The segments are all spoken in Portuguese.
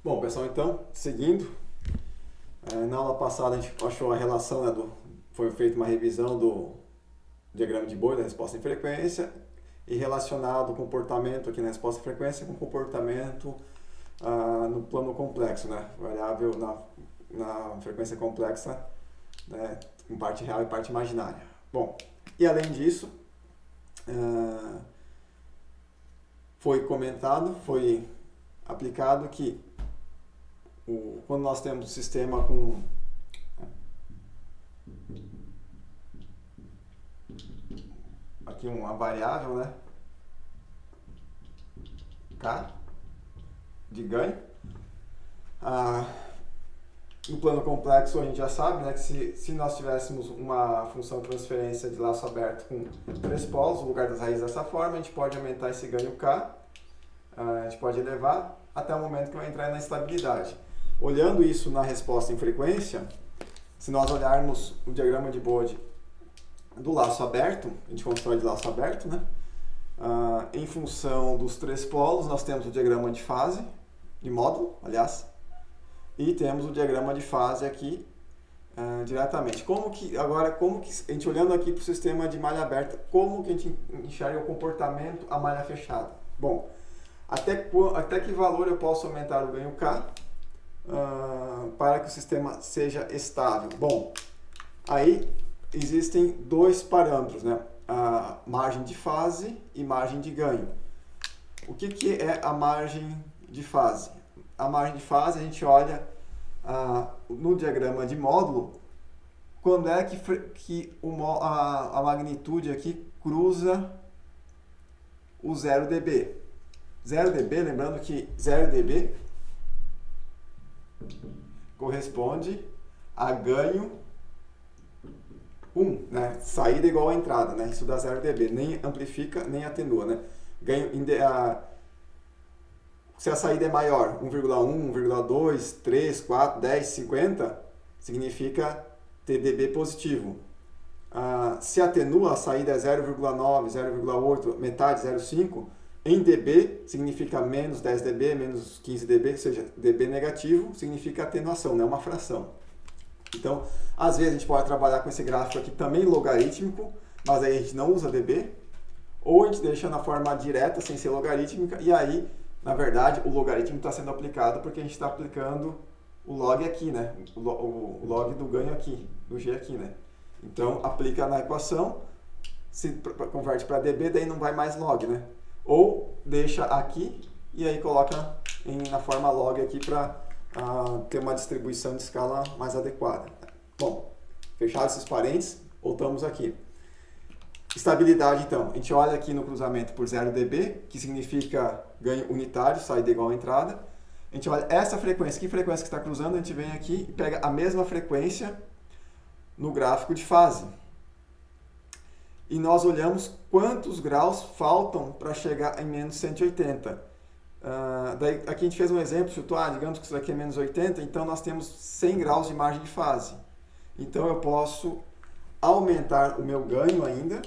Bom, pessoal, então, seguindo, na aula passada a gente achou a relação, né, foi feita uma revisão do diagrama de Boole, da resposta em frequência, e relacionado o comportamento aqui na resposta em frequência com o comportamento no plano complexo, né, variável na frequência complexa, né, em parte real e parte imaginária. Bom, e além disso, foi comentado, foi aplicado que quando nós temos um sistema com aqui uma variável, né, K de ganho, no plano complexo a gente já sabe, né, que se nós tivéssemos uma função de transferência de laço aberto com 3 polos, no lugar das raízes dessa forma, a gente pode aumentar esse ganho K, a gente pode elevar até o momento que vai entrar na estabilidade. Olhando isso na resposta em frequência, se nós olharmos o diagrama de Bode do laço aberto, a gente constrói de laço aberto, né? Em função dos 3 polos, nós temos o diagrama de fase, de módulo, aliás, e temos o diagrama de fase aqui diretamente. Agora, como que a gente olhando aqui para o sistema de malha aberta, como que a gente enxerga o comportamento a malha fechada? Bom, até que valor eu posso aumentar o ganho K para que o sistema seja estável? Bom, aí existem 2 parâmetros, né? A margem de fase e margem de ganho. O que é a margem de fase? A margem de fase a gente olha no diagrama de módulo quando é que a magnitude aqui cruza o 0 dB. 0 dB, lembrando que 0 dB corresponde a ganho 1, né? Saída igual a entrada, né? Isso dá 0 dB, nem amplifica, nem atenua, né? Se a saída é maior, 1,1, 1,2, 3, 4, 10, 50, significa ter dB positivo. Se atenua, a saída é 0,9, 0,8, metade, 0,5, em dB significa menos 10 dB, menos 15 dB, ou seja, dB negativo significa atenuação, não é uma fração. Então, às vezes a gente pode trabalhar com esse gráfico aqui também logarítmico, mas aí a gente não usa dB, ou a gente deixa na forma direta, sem ser logarítmica, e aí, na verdade, o logaritmo está sendo aplicado porque a gente está aplicando o log aqui, né? O log do ganho aqui, do G aqui, né? Então, aplica na equação, se converte para dB, daí não vai mais log, né? Ou deixa aqui e aí coloca na forma log aqui para ter uma distribuição de escala mais adequada. Bom, fechados esses parênteses, voltamos aqui. Estabilidade, então. A gente olha aqui no cruzamento por 0 dB, que significa ganho unitário, saída igual à entrada. A gente olha essa frequência, que frequência que está cruzando, a gente vem aqui e pega a mesma frequência no gráfico de fase. E nós olhamos quantos graus faltam para chegar em menos 180. Daí, aqui a gente fez um exemplo, chutou, digamos que isso daqui é menos 80, então nós temos 100 graus de margem de fase. Então eu posso aumentar o meu ganho ainda,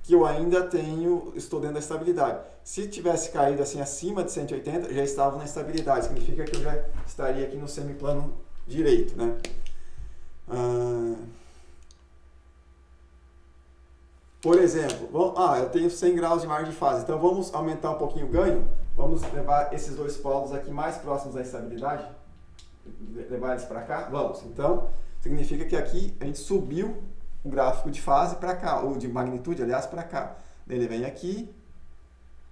que eu ainda estou dentro da estabilidade. Se tivesse caído assim acima de 180, já estava na estabilidade, significa que eu já estaria aqui no semiplano direito, né? Por exemplo, eu tenho 100 graus de margem de fase, então vamos aumentar um pouquinho o ganho, vamos levar esses 2 polos aqui mais próximos da estabilidade, levar eles para cá, vamos. Então, significa que aqui a gente subiu o gráfico de fase para cá, ou de magnitude, aliás, para cá. Ele vem aqui,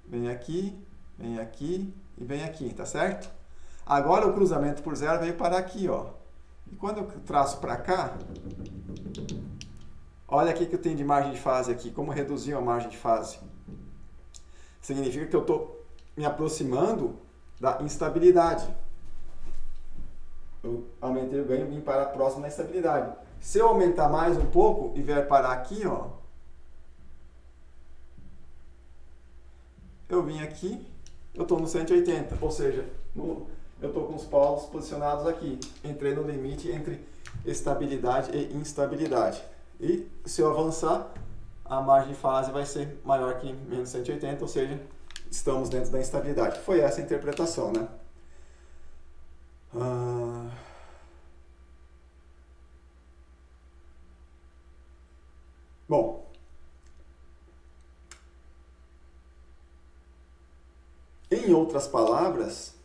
vem aqui, vem aqui e vem aqui, tá certo? Agora o cruzamento por 0 veio parar aqui, ó. E quando eu traço para cá, olha aqui que eu tenho de margem de fase aqui, como reduziu a margem de fase. Significa que eu estou me aproximando da instabilidade. Eu aumentei o ganho e vim parar próximo da estabilidade. Se eu aumentar mais um pouco e vier parar aqui, ó, eu vim aqui, eu estou no 180, ou seja, eu estou com os polos posicionados aqui. Entrei no limite entre estabilidade e instabilidade. E se eu avançar, a margem de fase vai ser maior que menos 180, ou seja, estamos dentro da instabilidade. Foi essa a interpretação, né? Ah, bom, em outras palavras,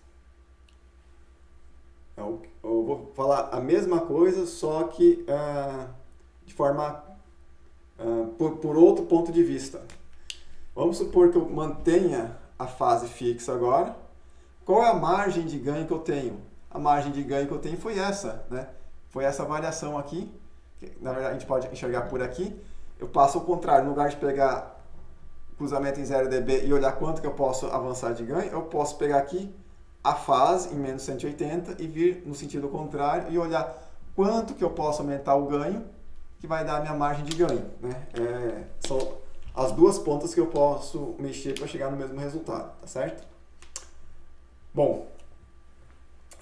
eu vou falar a mesma coisa, só que de forma por outro ponto de vista. Vamos supor que eu mantenha a fase fixa agora. Qual é a margem de ganho que eu tenho? A margem de ganho que eu tenho foi essa, né? Foi essa variação aqui. Que, na verdade, a gente pode enxergar por aqui. Eu passo ao contrário, no lugar de pegar cruzamento em 0 dB e olhar quanto que eu posso avançar de ganho, eu posso pegar aqui a fase em menos 180 e vir no sentido contrário e olhar quanto que eu posso aumentar o ganho, que vai dar a minha margem de ganho, né? São as duas pontas que eu posso mexer para chegar no mesmo resultado, tá certo? Bom,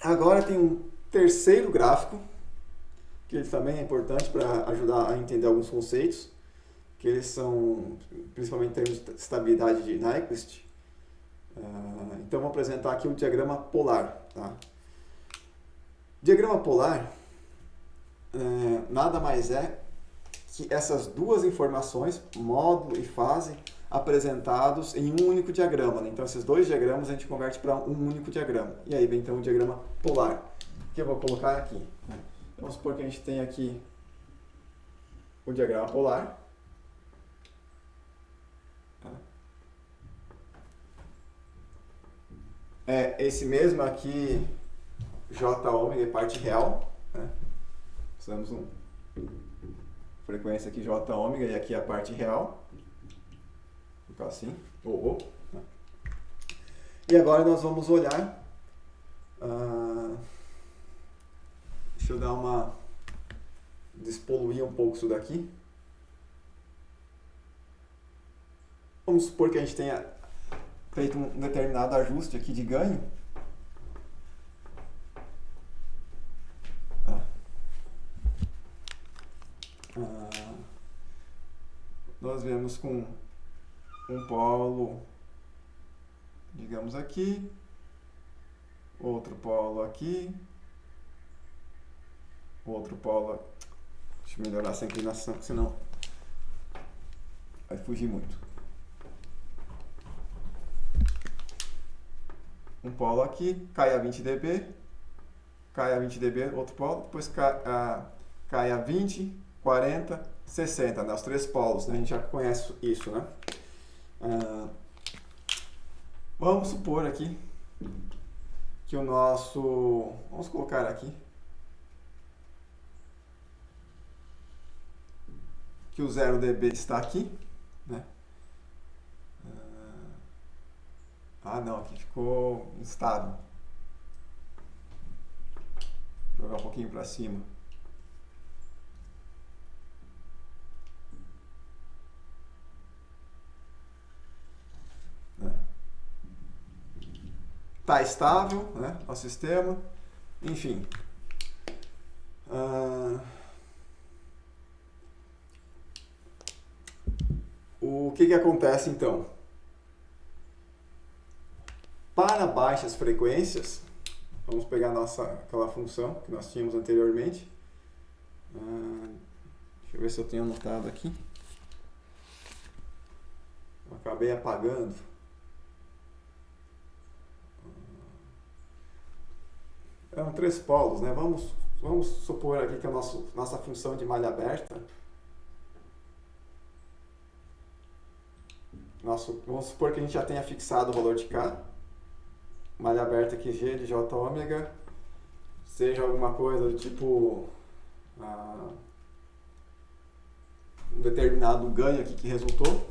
agora tem um terceiro gráfico, que ele também é importante para ajudar a entender alguns conceitos, que eles são, principalmente em termos de estabilidade de Nyquist. Então, vou apresentar aqui o diagrama polar. Tá? Diagrama polar nada mais é que essas duas informações, módulo e fase, apresentados em um único diagrama. Né? Então, esses dois diagramas a gente converte para um único diagrama. E aí vem então o diagrama polar, que eu vou colocar aqui. Vamos supor que a gente tem aqui o diagrama polar. Esse mesmo aqui, J ômega é parte real. Né? Usamos frequência aqui J ômega e aqui a parte real. Vou ficar assim. Né? E agora nós vamos olhar. Deixa eu dar uma. Despoluir um pouco isso daqui. Vamos supor que a gente tenha feito um determinado ajuste aqui de ganho. Nós vemos com um polo, digamos aqui, outro polo aqui, outro polo. Deixa eu melhorar essa inclinação, senão vai fugir muito. Um polo aqui, cai a 20 dB, cai a 20 dB, outro polo, depois cai a 20, 40, 60, né? Os três polos, né? A gente já conhece isso, né? Vamos supor aqui que o nosso... Vamos colocar aqui que o 0 dB está aqui, né? Não, aqui ficou instável. Vou jogar um pouquinho para cima. Está estável, né, o sistema. Enfim. O que acontece então? Para baixas frequências, vamos pegar aquela função que nós tínhamos anteriormente. Deixa eu ver se eu tenho anotado aqui. Eu acabei apagando. Eram três polos, né? Vamos supor aqui que a nossa função de malha aberta. Vamos supor que a gente já tenha fixado o valor de K. Malha aberta aqui G de J ômega seja alguma coisa do tipo um determinado ganho aqui que resultou.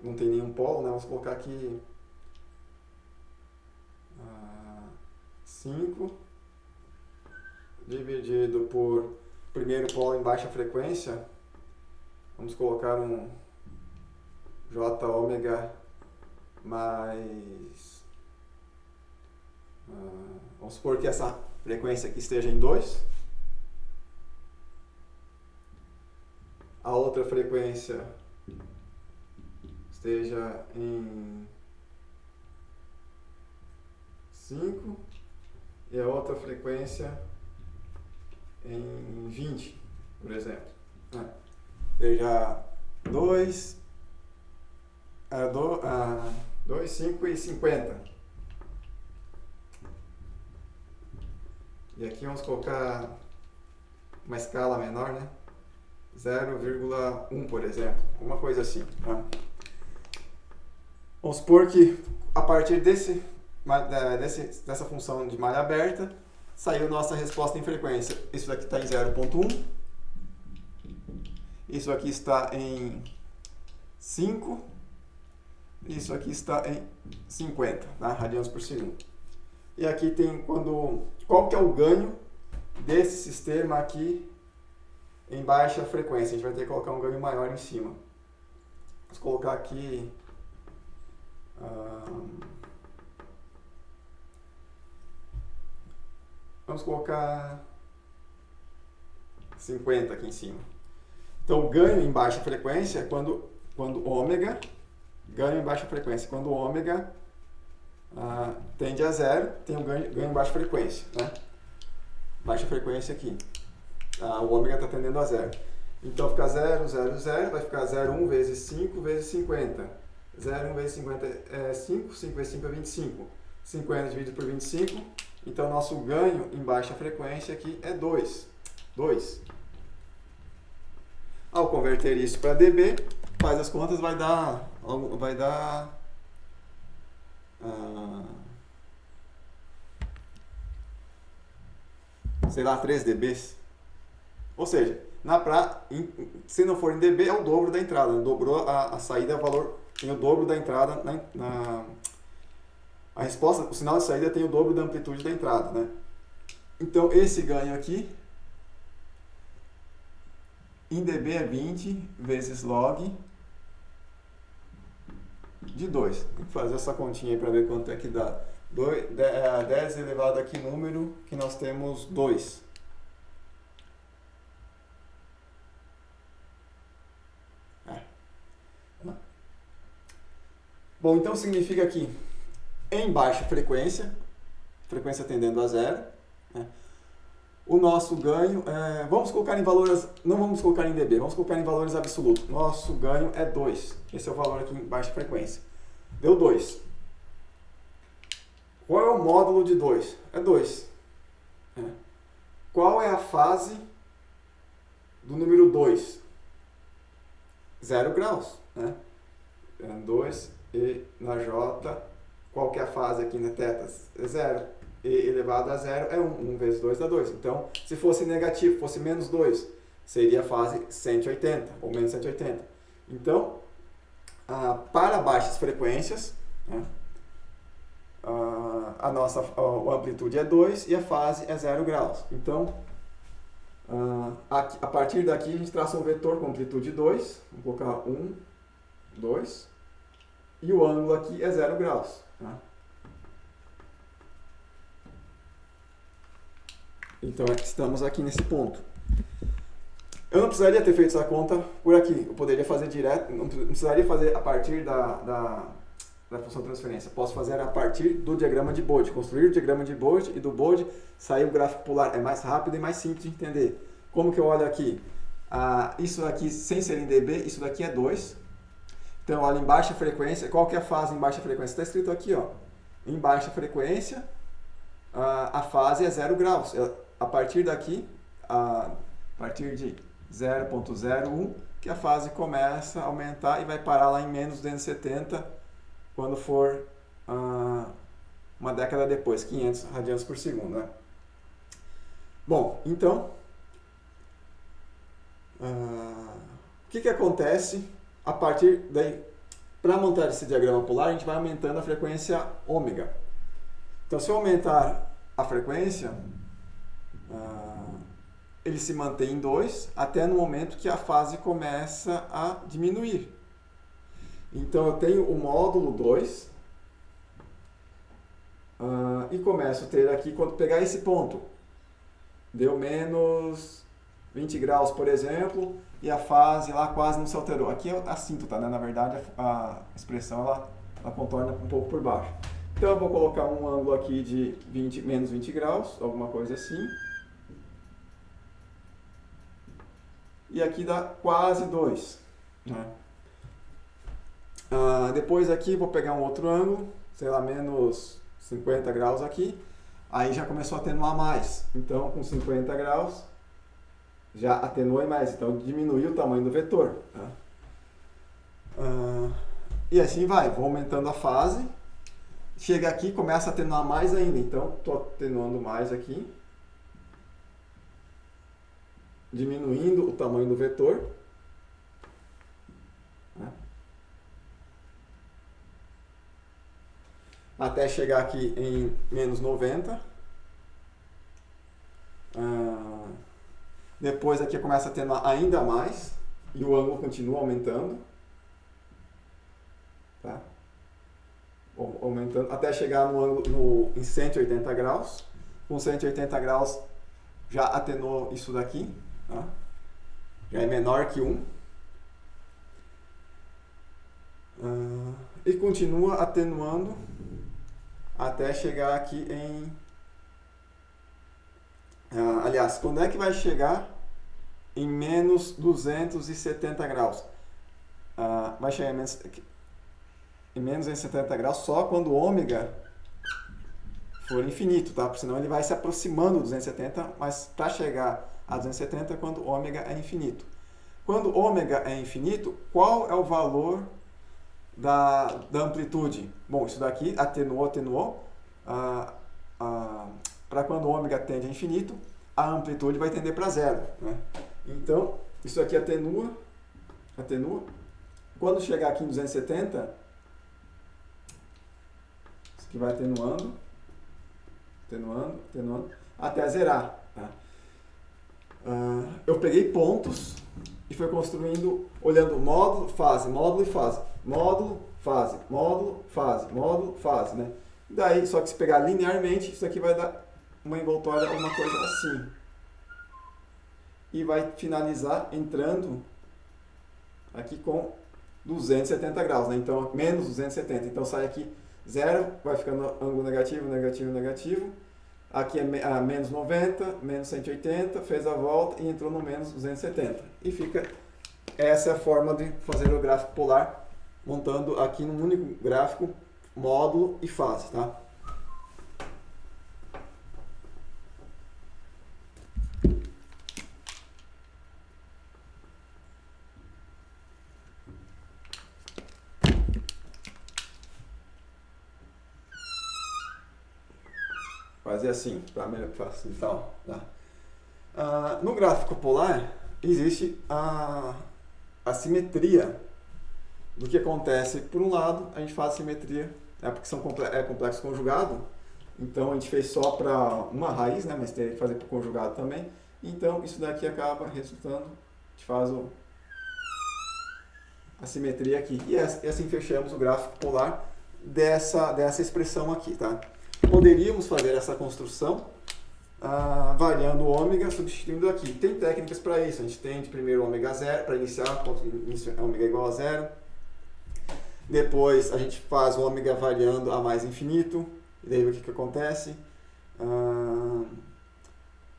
Não tem nenhum polo, né? Vamos colocar aqui 5 dividido por primeiro polo em baixa frequência. Vamos colocar um J ômega mais... vamos supor que essa frequência aqui esteja em 2. A outra frequência esteja em 5 e a outra frequência em 20, por exemplo. Veja 2, 5 e 50. E aqui vamos colocar uma escala menor, né? 0,1, por exemplo. Uma coisa assim. Tá? Vamos supor que a partir dessa função de malha aberta, saiu nossa resposta em frequência. Isso daqui está em 0,1. Isso aqui está em 5. Isso aqui está em 50, tá? Radianos por segundo. E aqui tem qual que é o ganho desse sistema aqui em baixa frequência. A gente vai ter que colocar um ganho maior em cima. Vamos colocar aqui... vamos colocar 50 aqui em cima. Então, o ganho em baixa frequência é quando ômega, ganho em baixa frequência, quando ômega tende a zero, tem um ganho em baixa frequência, né? Baixa frequência aqui. O ômega está tendendo a zero. Então, fica 0, 0, 0, vai ficar 0,1 vezes 5 vezes 50. 0,1 vezes 50 é 5, 5 vezes 5 é 25. 50 dividido por 25. Então, nosso ganho em baixa frequência aqui é 2. Ao converter isso para dB, faz as contas, vai dar sei lá, 3 dBs. Ou seja, se não for em dB, é o dobro da entrada. Dobrou a saída, tem o dobro da entrada a resposta, o sinal de saída tem o dobro da amplitude da entrada, né? Então, esse ganho aqui, em dB é 20 vezes log de 2. Tem que fazer essa continha aí para ver quanto é que dá. 10 elevado a que número que nós temos 2. Bom, então significa que em baixa frequência tendendo a zero, né, o nosso ganho, vamos colocar em valores, não vamos colocar em dB, vamos colocar em valores absolutos. Nosso ganho é 2. Esse é o valor aqui em baixa frequência. Deu 2. Qual é o módulo de 2? É 2. Qual é a fase do número 2? 0 graus. Né? 2 e na J, qual que é a fase aqui na θ? É 0. E elevado a 0 é 1. 1 vezes 2 dá 2. Então, se fosse negativo, fosse menos 2, seria a fase 180 ou menos 180. Então, para baixas frequências, né, a amplitude é 2 e a fase é 0 graus. Então, a partir daqui a gente traça um vetor com amplitude 2. Vamos colocar 1, 2. E o ângulo aqui é 0 graus. Tá? Então, estamos aqui nesse ponto. Eu não precisaria ter feito essa conta por aqui. Eu poderia fazer direto, não precisaria fazer a partir da função de transferência. Posso fazer a partir do diagrama de Bode. Construir o diagrama de Bode e do Bode sair o gráfico polar. É mais rápido e mais simples de entender. Como que eu olho aqui? Isso aqui, sem ser em dB, isso daqui é 2. Então, olha em baixa frequência. Qual que é a fase em baixa frequência? Está escrito aqui, ó. Em baixa frequência, a fase é 0 graus. A partir daqui, a partir de 0,01, que a fase começa a aumentar e vai parar lá em menos 270 quando for uma década depois, 500 radianos por segundo. Né? Bom, então, o que acontece a partir daí? Para montar esse diagrama polar, a gente vai aumentando a frequência ômega. Então, se eu aumentar a frequência, ele se mantém em 2 até no momento que a fase começa a diminuir. Então, eu tenho o módulo 2 e começo a ter aqui, quando pegar esse ponto, deu menos 20 graus, por exemplo, e a fase lá quase não se alterou. Aqui é assíntota, né? Na verdade, a expressão ela contorna um pouco por baixo. Então eu vou colocar um ângulo aqui de menos 20 graus, alguma coisa assim. E aqui dá quase 2. Né? Depois aqui vou pegar um outro ângulo, sei lá, menos 50 graus aqui. Aí já começou a atenuar mais. Então com 50 graus já atenuou mais. Então diminuiu o tamanho do vetor. Tá? E assim vai, vou aumentando a fase. Chega aqui, começa a atenuar mais ainda. Então, estou atenuando mais aqui. Diminuindo o tamanho do vetor. Né? Até chegar aqui em menos 90. Depois aqui começa a atenuar ainda mais. E o ângulo continua aumentando. Tá? Aumentando até chegar no ângulo em 180 graus. Com 180 graus já atenuou isso daqui. Tá? Já é menor que 1. E continua atenuando até chegar aqui em... aliás, quando é que vai chegar em menos 270 graus? Vai chegar em menos 270 graus só quando o ômega for infinito, tá? Porque senão ele vai se aproximando do 270, mas para chegar a 270 quando o ômega é infinito. Quando ômega é infinito, qual é o valor da amplitude? Bom, isso daqui atenuou. Para quando o ômega tende a infinito, a amplitude vai tender para zero. Né? Então, isso aqui atenua. Quando chegar aqui em 270, isso aqui vai atenuando, até zerar. Tá? Eu peguei pontos e fui construindo, olhando módulo, fase, módulo e fase. Módulo, fase, módulo, fase, módulo, fase. Né? Daí, só que se pegar linearmente, isso aqui vai dar uma envoltória, uma coisa assim. E vai finalizar entrando aqui com 270 graus. Né? Então, menos 270. Então, sai aqui 0, vai ficando ângulo negativo, negativo, negativo. Aqui é menos 90, menos 180, fez a volta e entrou no menos 270. E fica, essa é a forma de fazer o gráfico polar, montando aqui num único gráfico, módulo e fase. Tá? Fazer assim, para facilitar. Tá? No gráfico polar, existe a simetria do que acontece. Por um lado, a gente faz simetria, porque é complexo conjugado, então a gente fez só para uma raiz, né, mas teria que fazer para o conjugado também. Então, isso daqui acaba resultando, a gente faz a simetria aqui. E assim fechamos o gráfico polar dessa expressão aqui. Tá? Poderíamos fazer essa construção variando o ômega, substituindo aqui. Tem técnicas para isso. A gente tem de primeiro ômega zero, para iniciar, ômega igual a zero. Depois a gente faz o ômega variando a mais infinito. E daí o que acontece?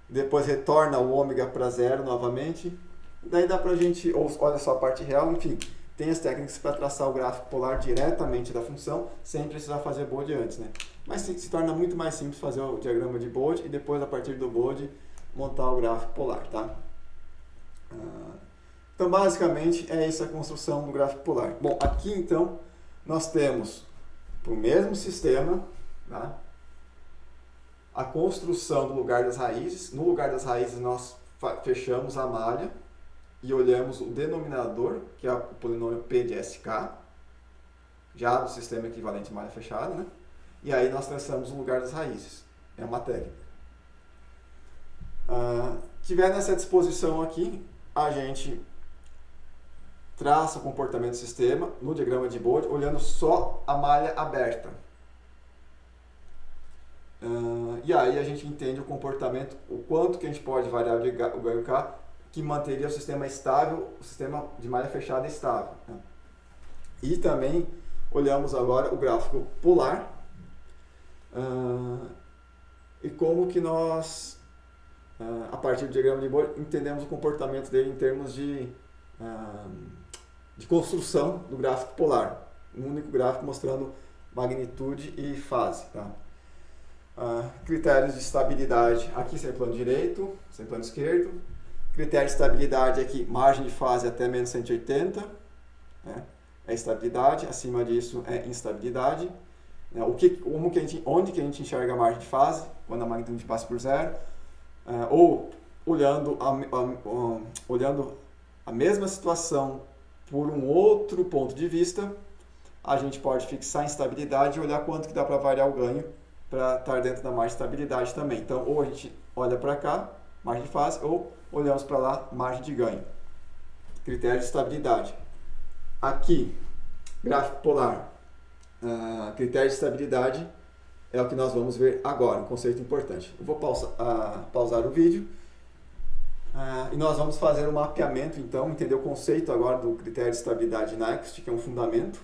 Depois retorna o ômega para zero novamente. Daí dá para a gente, olha só a parte real, enfim. Tem as técnicas para traçar o gráfico polar diretamente da função, sem precisar fazer Bode antes, né? Mas se torna muito mais simples fazer o diagrama de Bode e depois, a partir do Bode, montar o gráfico polar, tá? Então, basicamente, é essa a construção do gráfico polar. Bom, aqui, então, nós temos, para o mesmo sistema, tá? A construção do lugar das raízes. No lugar das raízes, nós fechamos a malha e olhamos o denominador, que é o polinômio P de SK, já do sistema equivalente malha fechada, né? E aí nós traçamos o lugar das raízes. É uma técnica. Tiver nessa disposição aqui, a gente traça o comportamento do sistema no diagrama de Bode, olhando só a malha aberta. E aí a gente entende o comportamento, o quanto que a gente pode variar o ganho K, que manteria o sistema estável, o sistema de malha fechada estável. Né? E também olhamos agora o gráfico polar, e como que nós, a partir do diagrama de Bohr, entendemos o comportamento dele em termos de construção do gráfico polar. Um único gráfico mostrando magnitude e fase. Tá? Critérios de estabilidade, aqui sem plano direito, sem plano esquerdo. Critério de estabilidade aqui, margem de fase até menos 180, né? É estabilidade, acima disso é instabilidade. Né? Onde que a gente enxerga a margem de fase? Quando a magnitude passa por zero. Ou olhando a mesma situação por um outro ponto de vista, a gente pode fixar a instabilidade e olhar quanto que dá para variar o ganho para estar dentro da margem de estabilidade também. Então, ou a gente olha para cá, margem de fase, ou olhamos para lá, margem de ganho. Critério de estabilidade. Aqui, gráfico polar. Critério de estabilidade é o que nós vamos ver agora, um conceito importante. Eu vou pausar o vídeo e nós vamos fazer um mapeamento, então, entender o conceito agora do critério de estabilidade Nyquist, que é um fundamento.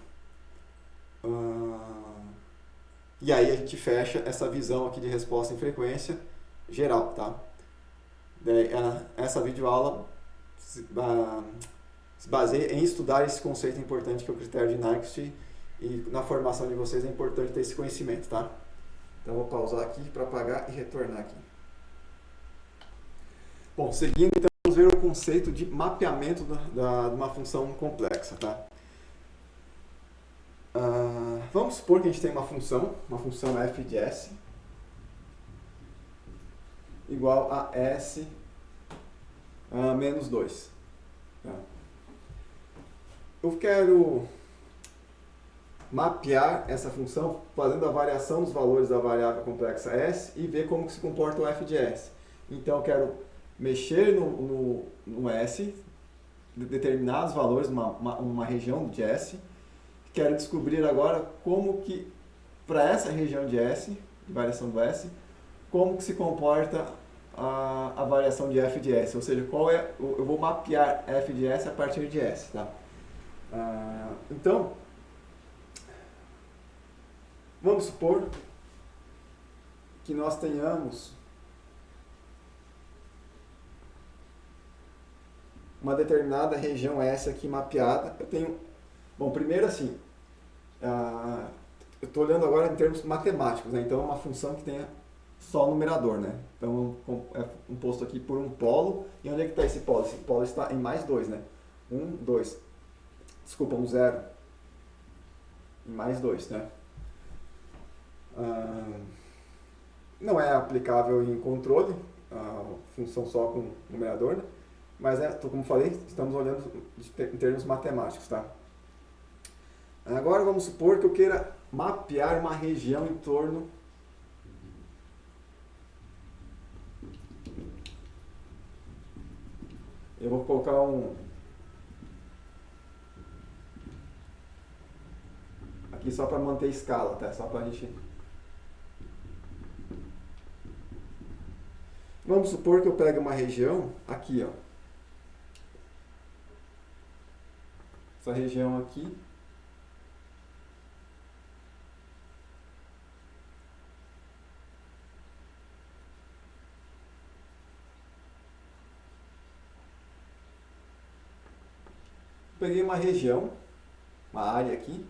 E aí a gente fecha essa visão aqui de resposta em frequência geral, tá? Essa videoaula se baseia em estudar esse conceito importante que é o critério de Nyquist, e na formação de vocês é importante ter esse conhecimento, tá? Então eu vou pausar aqui para apagar e retornar aqui. Bom, seguindo, então vamos ver o conceito de mapeamento de uma função complexa, tá? Vamos supor que a gente tem uma função f de s igual a s menos 2. Tá? Eu quero mapear essa função fazendo a variação dos valores da variável complexa s e ver como que se comporta o f de s. Então eu quero mexer no s, determinar os valores numa região de s. Quero descobrir agora como que, para essa região de s, de variação do s, como que se comporta a variação de f de s, ou seja, eu vou mapear f de s a partir de s. Tá? Então, vamos supor que nós tenhamos uma determinada região S aqui mapeada. Bom, primeiro assim, eu estou olhando agora em termos matemáticos, né? Então é uma função que tenha só numerador, né? Então é composto aqui por um polo. E onde é que está esse polo? Esse polo está em mais 2, né? 0 em mais 2, né? Não é aplicável em controle, função só com numerador, né? Mas, como falei, estamos olhando em termos matemáticos, tá? Agora vamos supor que eu queira mapear uma região em torno eu vou colocar aqui só para manter escala, tá? Só para a gente... Vamos supor que eu pegue uma região aqui, ó. Essa região aqui. Peguei uma região, uma área aqui.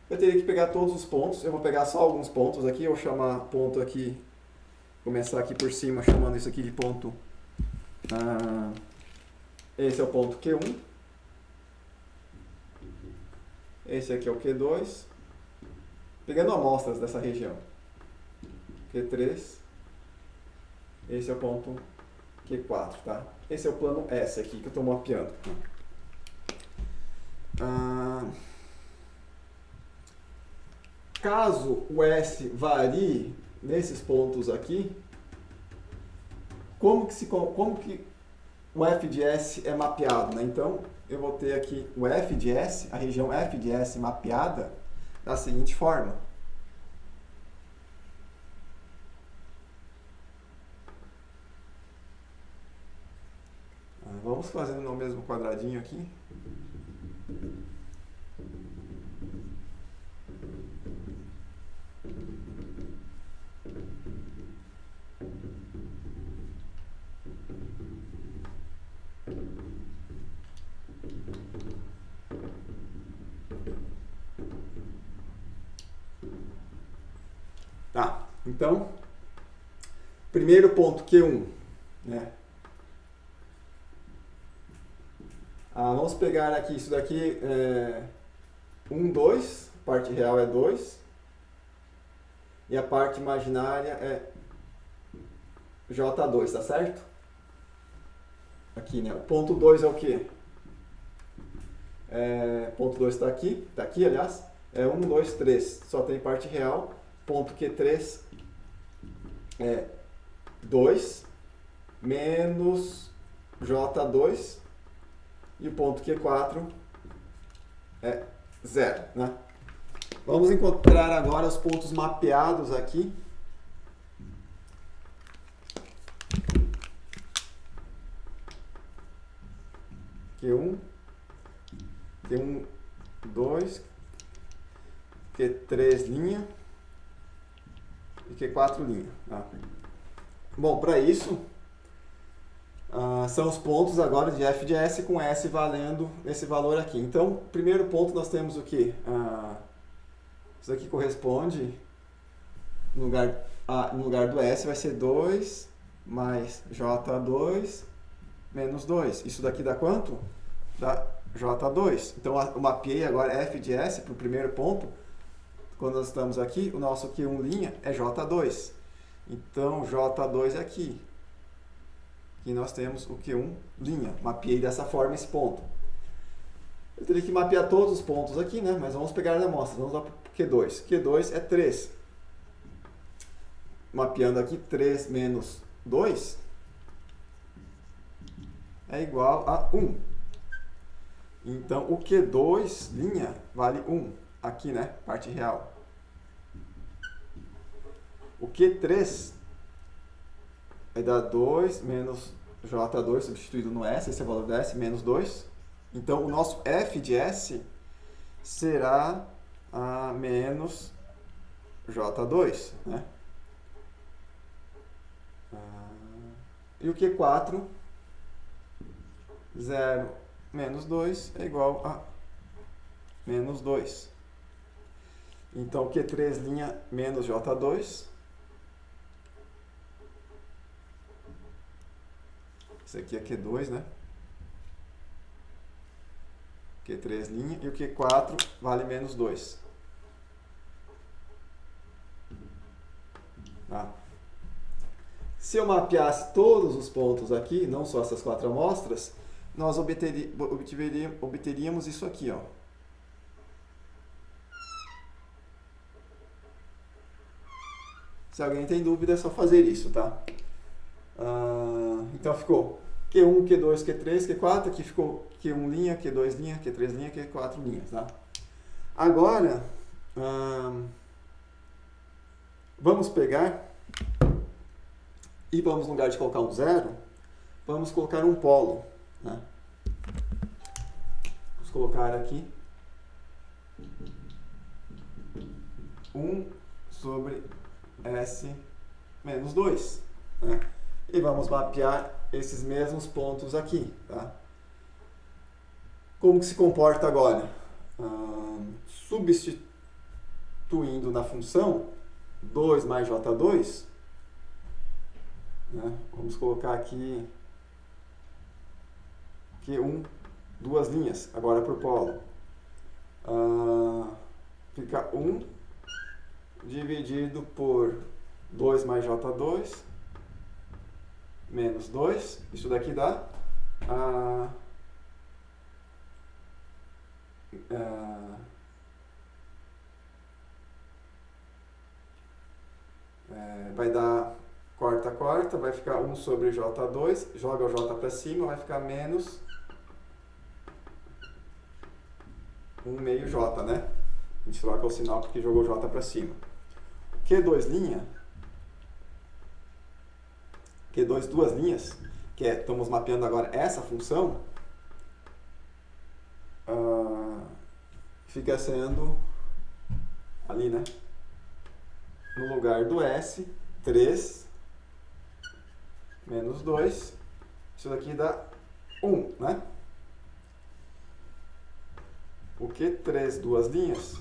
Eu teria que pegar todos os pontos. Eu vou pegar só alguns pontos aqui. Eu vou chamar ponto aqui. Começar aqui por cima, chamando isso aqui de ponto. Esse é o ponto Q1. Esse aqui é o Q2. Pegando amostras dessa região. Q3. Esse é o ponto Q4, tá? Esse é o plano S aqui que eu estou mapeando. Caso o S varie nesses pontos aqui, como que o f de S é mapeado, né? Então, eu vou ter aqui o f de S, a região f de S mapeada da seguinte forma. Vamos fazendo no mesmo quadradinho aqui. Então, primeiro ponto, Q1. Né? Vamos pegar aqui, isso daqui é 1, 2, a parte real é 2. E a parte imaginária é J2, tá certo? Aqui, né? O ponto 2 é o quê? Ponto 2 está aqui, aliás. É 1, 2, 3. Só tem parte real. Ponto Q3 é 2 menos J2. E o ponto Q4 é 0, né? Vamos encontrar agora os pontos mapeados aqui. Q1, Q1, 2, Q3 linha e Q4 linha. Tá? Bom, para isso, são os pontos agora de f de S com S valendo esse valor aqui. Então, primeiro ponto nós temos o quê? Isso aqui corresponde, no lugar do S vai ser 2 mais J2 menos 2. Isso daqui dá quanto? Dá J2. Então, eu mapeei agora f de S para o primeiro ponto. Quando nós estamos aqui, o nosso Q1' é J2. Então, J2 é aqui. E nós temos o Q1'. Mapeei dessa forma esse ponto. Eu teria que mapear todos os pontos aqui, né? Mas vamos pegar as amostras. Vamos lá para o Q2. Q2 é 3. Mapeando aqui, 3 menos 2 é igual a 1. Então, o Q2' vale 1. Aqui, né? Parte real. O Q3 vai dar 2 menos J2 substituído no S. Esse é o valor do S, menos 2. Então, o nosso f de S será menos J2, né? E o Q4, 0 menos 2 é igual a menos 2. Então, Q3' menos J2. Isso aqui é Q2, né? Q3' e o Q4 vale menos 2. Tá? Se eu mapeasse todos os pontos aqui, não só essas 4 amostras, nós obteríamos isso aqui, ó. Se alguém tem dúvida, é só fazer isso, tá? Então ficou Q1, Q2, Q3, Q4. Aqui ficou Q1', Q2', Q3', Q4', tá? Agora, vamos pegar e vamos, no lugar de colocar um 0, vamos colocar um polo, né? Vamos colocar aqui 1 sobre S menos 2, né? E vamos mapear esses mesmos pontos aqui, tá? Como que se comporta agora? Substituindo na função 2 mais J2, né? Vamos colocar aqui Q1, 2 linhas, agora para o polo. Fica 1 dividido por 2 mais J2 menos 2. Isso daqui dá vai dar quarta, vai ficar 1 sobre J2, joga o J para cima, vai ficar menos 1 meio J, né? A gente troca o sinal porque jogou J para cima. Q2', Q2, 2 linhas, que estamos mapeando agora essa função, fica sendo ali, né? No lugar do S, 3 menos 2, isso daqui dá 1, né? O Q3, 2 linhas,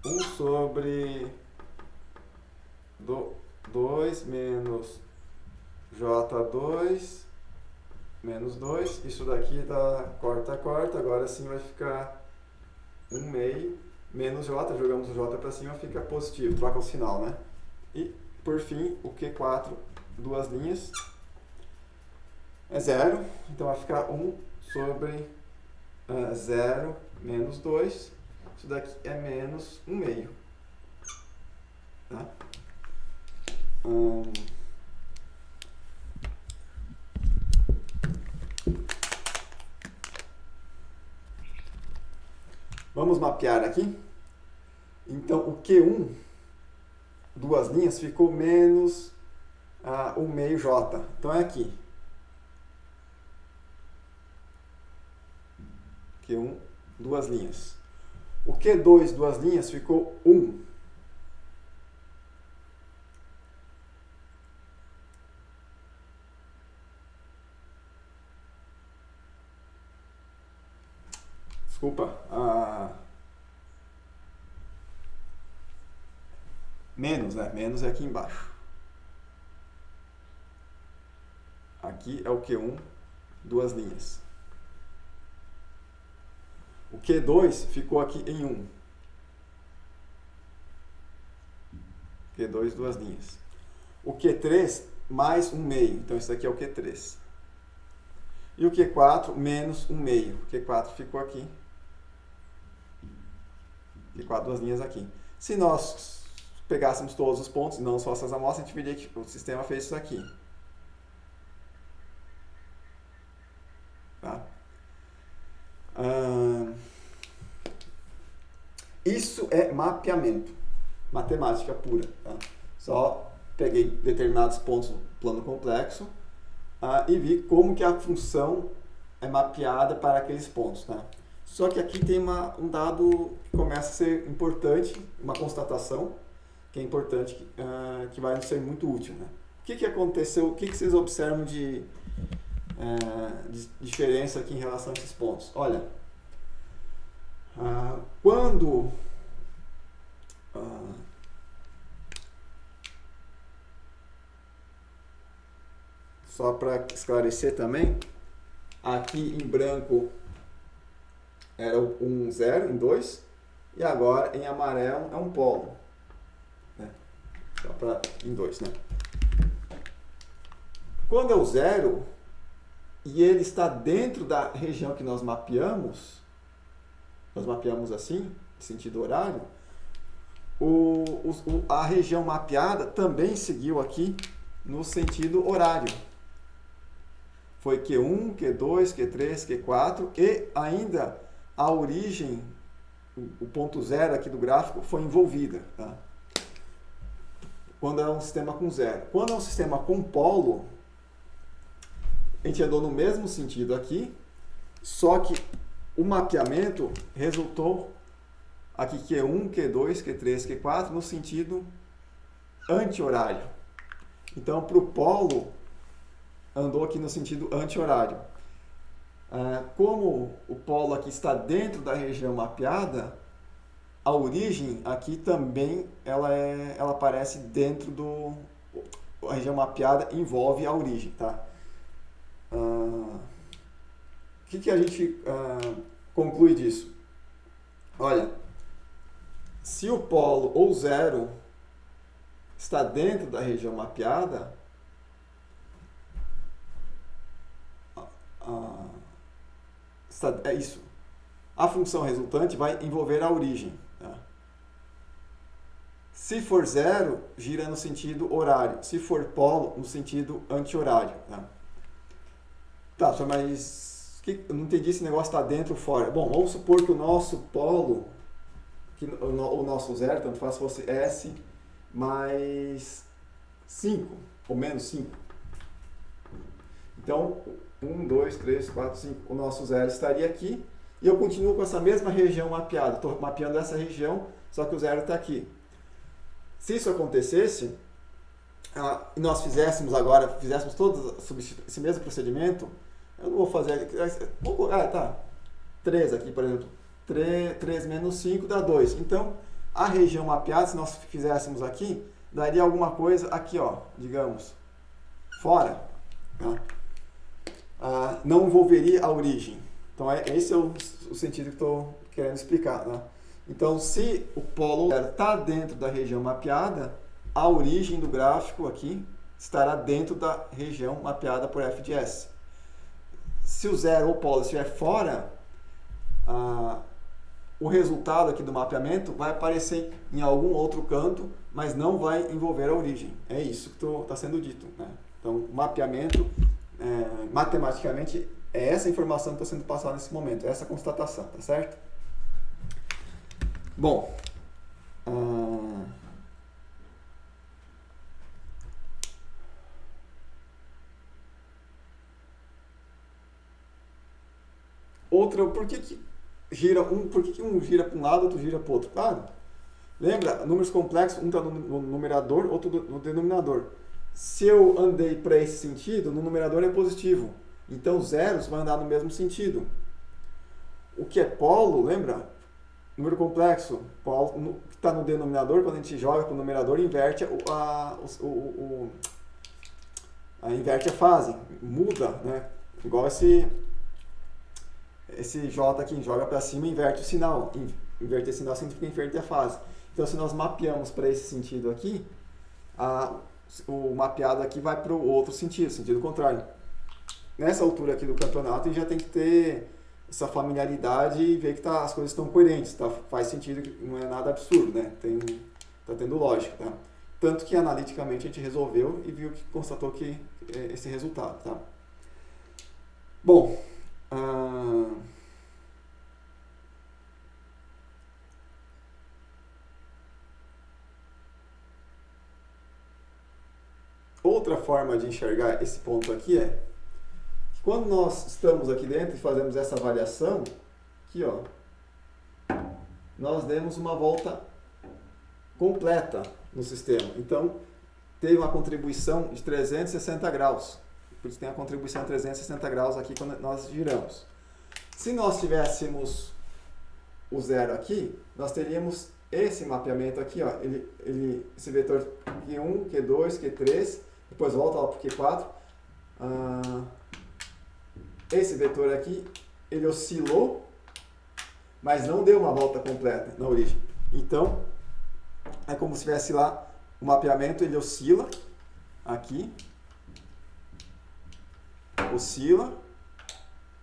1 sobre 2 menos J2 menos 2. Isso daqui dá corta, agora sim vai ficar 1 meio menos J, jogamos o J para cima, fica positivo, troca o sinal, né? E, por fim, o Q4, duas linhas, é 0, então vai ficar 1 sobre 0 menos 2, isso daqui é menos 1 meio. Tá? Vamos mapear aqui. Então, o Q1, duas linhas, ficou menos 1 meio J. Então, é aqui. Q1, duas linhas. O Q2, duas linhas, ficou 1. Desculpa. Menos, né? Menos é aqui embaixo. Aqui é o Q1, duas linhas. O Q2 ficou aqui em 1. Q2, duas linhas. O Q3 mais 1 meio. Então, isso aqui é o Q3. E o Q4 menos 1 meio. O Q4 ficou aqui. Q4, duas linhas aqui. Se nós pegássemos todos os pontos, não só essas amostras, a gente veria que o sistema fez isso aqui. Tá? Isso é mapeamento, matemática pura. Tá? Só peguei determinados pontos do plano complexo e vi como que a função é mapeada para aqueles pontos. Tá? Só que aqui tem um dado que começa a ser importante, uma constatação que é importante, que vai ser muito útil. Né? O que aconteceu, o que vocês observam de diferença aqui em relação a esses pontos? Olha, quando só para esclarecer também, aqui em branco era um 0 em 2 e agora em amarelo é um polo, né? Só para em 2, né? Quando é o 0 e ele está dentro da região que nós mapeamos assim, de sentido horário, a região mapeada também seguiu aqui no sentido horário. Foi Q1, Q2, Q3, Q4 e ainda a origem, o ponto 0 aqui do gráfico, foi envolvida. Tá? Quando é um sistema com 0. Quando é um sistema com polo, a gente andou no mesmo sentido aqui, só que o mapeamento resultou aqui Q1, Q2, Q3, Q4 no sentido anti-horário. Então, para o polo, andou aqui no sentido anti-horário. Como o polo aqui está dentro da região mapeada, a origem aqui também ela aparece dentro a região mapeada envolve a origem, tá? O que a gente conclui disso? Olha, se o polo ou 0 está dentro da região mapeada, é isso. A função resultante vai envolver a origem. Tá? Se for 0, gira no sentido horário. Se for polo, no sentido anti-horário. Tá, mas eu não entendi se o negócio está dentro ou fora. Bom, vamos supor que o nosso polo, o nosso 0, tanto faz, fosse S mais 5, ou menos 5. Então, 1, 2, 3, 4, 5, o nosso 0 estaria aqui, e eu continuo com essa mesma região mapeada. Estou mapeando essa região, só que o 0 está aqui. Se isso acontecesse, e nós fizéssemos todo esse mesmo procedimento, eu não vou fazer, vou colocar, 3 aqui, por exemplo, 3 menos 5 dá 2. Então, a região mapeada, se nós fizéssemos aqui, daria alguma coisa aqui, ó, digamos, fora, tá? Não envolveria a origem. Então, esse é o sentido que estou querendo explicar, né? Então, se o polo zero está dentro da região mapeada, a origem do gráfico aqui estará dentro da região mapeada por f de S. Se o zero ou polo estiver fora, o resultado aqui do mapeamento vai aparecer em algum outro canto, mas não vai envolver a origem. É isso que está sendo dito, né? Então, o mapeamento, matematicamente, é essa informação que está sendo passada nesse momento, é essa constatação, tá certo? Bom, outra, por que um gira para um lado, outro gira para o outro? Claro, lembra, números complexos, um está no numerador, outro no denominador. Se eu andei para esse sentido, no numerador é positivo, então zeros vão andar no mesmo sentido. O que é polo, lembra? Número complexo, polo, que está no denominador, quando a gente joga para o numerador, inverte inverte a fase, muda, né? Igual esse J aqui, joga para cima e inverte o sinal. Inverter o sinal significa inverter a fase. Então, se nós mapeamos para esse sentido aqui, o mapeado aqui vai para o outro sentido contrário. Nessa altura aqui do campeonato, a gente já tem que ter essa familiaridade e ver que as coisas estão coerentes, tá? Faz sentido, não é nada absurdo, né? Tá tendo lógica, tá? Tanto que analiticamente a gente resolveu e viu que constatou que esse resultado, tá? Bom, outra forma de enxergar esse ponto aqui é que quando nós estamos aqui dentro e fazemos essa avaliação, aqui ó, nós demos uma volta completa no sistema. Então, teve uma contribuição de 360 graus. Por isso tem a contribuição de 360 graus aqui quando nós giramos. Se nós tivéssemos o zero aqui, nós teríamos esse mapeamento aqui, ó, esse vetor Q1, Q2, Q3, depois volta lá para o Q4. Esse vetor aqui, ele oscilou, mas não deu uma volta completa na origem. Então, é como se tivesse lá o mapeamento, ele oscila aqui, oscila,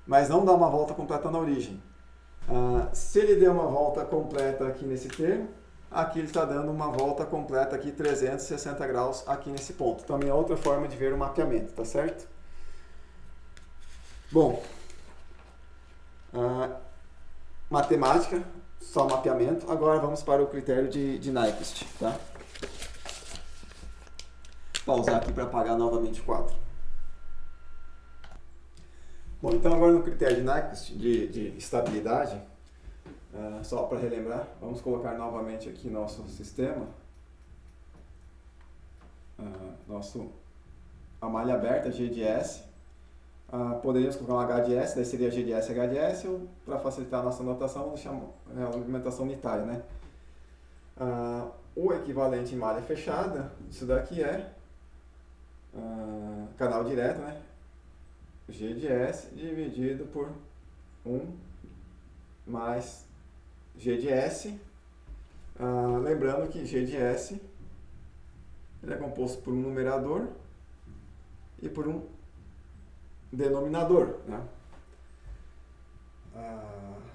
mas não dá uma volta completa na origem. Se ele deu uma volta completa aqui nesse termo, aqui ele está dando uma volta completa aqui 360 graus aqui nesse ponto. Também é outra forma de ver o mapeamento, tá certo? Bom, matemática, só mapeamento. Agora vamos para o critério de Nyquist, tá? Pausar aqui para apagar novamente o quadro. Bom, então agora no critério de Nyquist de estabilidade, só para relembrar, vamos colocar novamente aqui nosso sistema, a malha aberta, G de S. Poderíamos colocar um H de S, daí seria G de S, H de S, ou para facilitar a nossa notação, vamos deixar uma argumentação unitária, né? O equivalente em malha fechada, isso daqui é canal direto, né? G de S dividido por 1 mais G de S. Lembrando que G de S ele é composto por um numerador e por um denominador, né?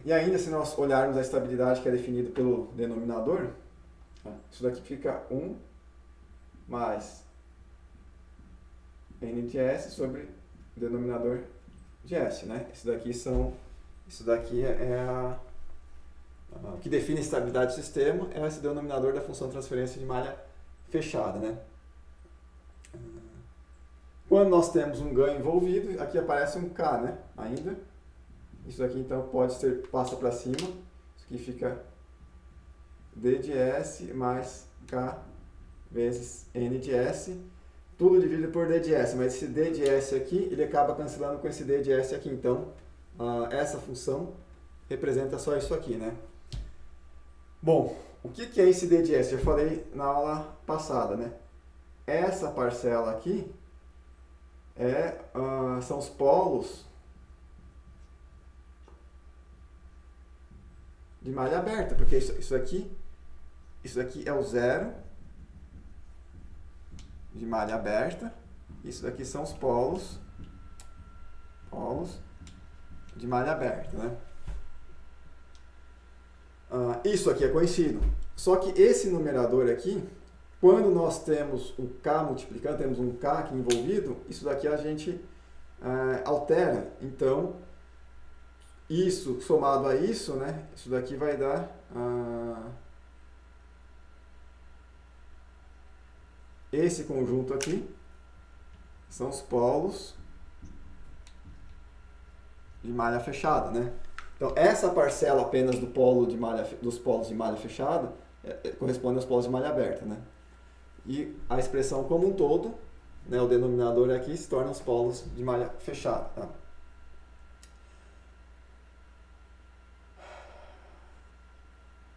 E ainda, se nós olharmos a estabilidade que é definida pelo denominador, isso daqui fica 1 mais N de S sobre denominador de S, né? Isso daqui é o que define a estabilidade do sistema, é esse denominador da função de transferência de malha fechada, né? Quando nós temos um ganho envolvido, aqui aparece um K, né? Ainda. Isso aqui então passa para cima, isso aqui fica D de S mais K vezes N de S, tudo dividido por D de S, mas esse D de S aqui, ele acaba cancelando com esse D de S aqui, então essa função representa só isso aqui, né? Bom, o que é esse D de S? Eu falei na aula passada, né? Essa parcela aqui são os polos de malha aberta, porque isso aqui é o zero de malha aberta, isso daqui são os polos de malha aberta, né? Isso aqui é conhecido. Só que esse numerador aqui, quando nós temos o K multiplicando, temos um K aqui envolvido, isso daqui a gente altera. Então, isso somado a isso, né? Isso daqui vai dar esse conjunto aqui, são os polos de malha fechada, né? Então, essa parcela apenas dos polos de malha fechada corresponde aos polos de malha aberta, né? E a expressão como um todo, né, o denominador aqui, se torna os polos de malha fechada. Tá?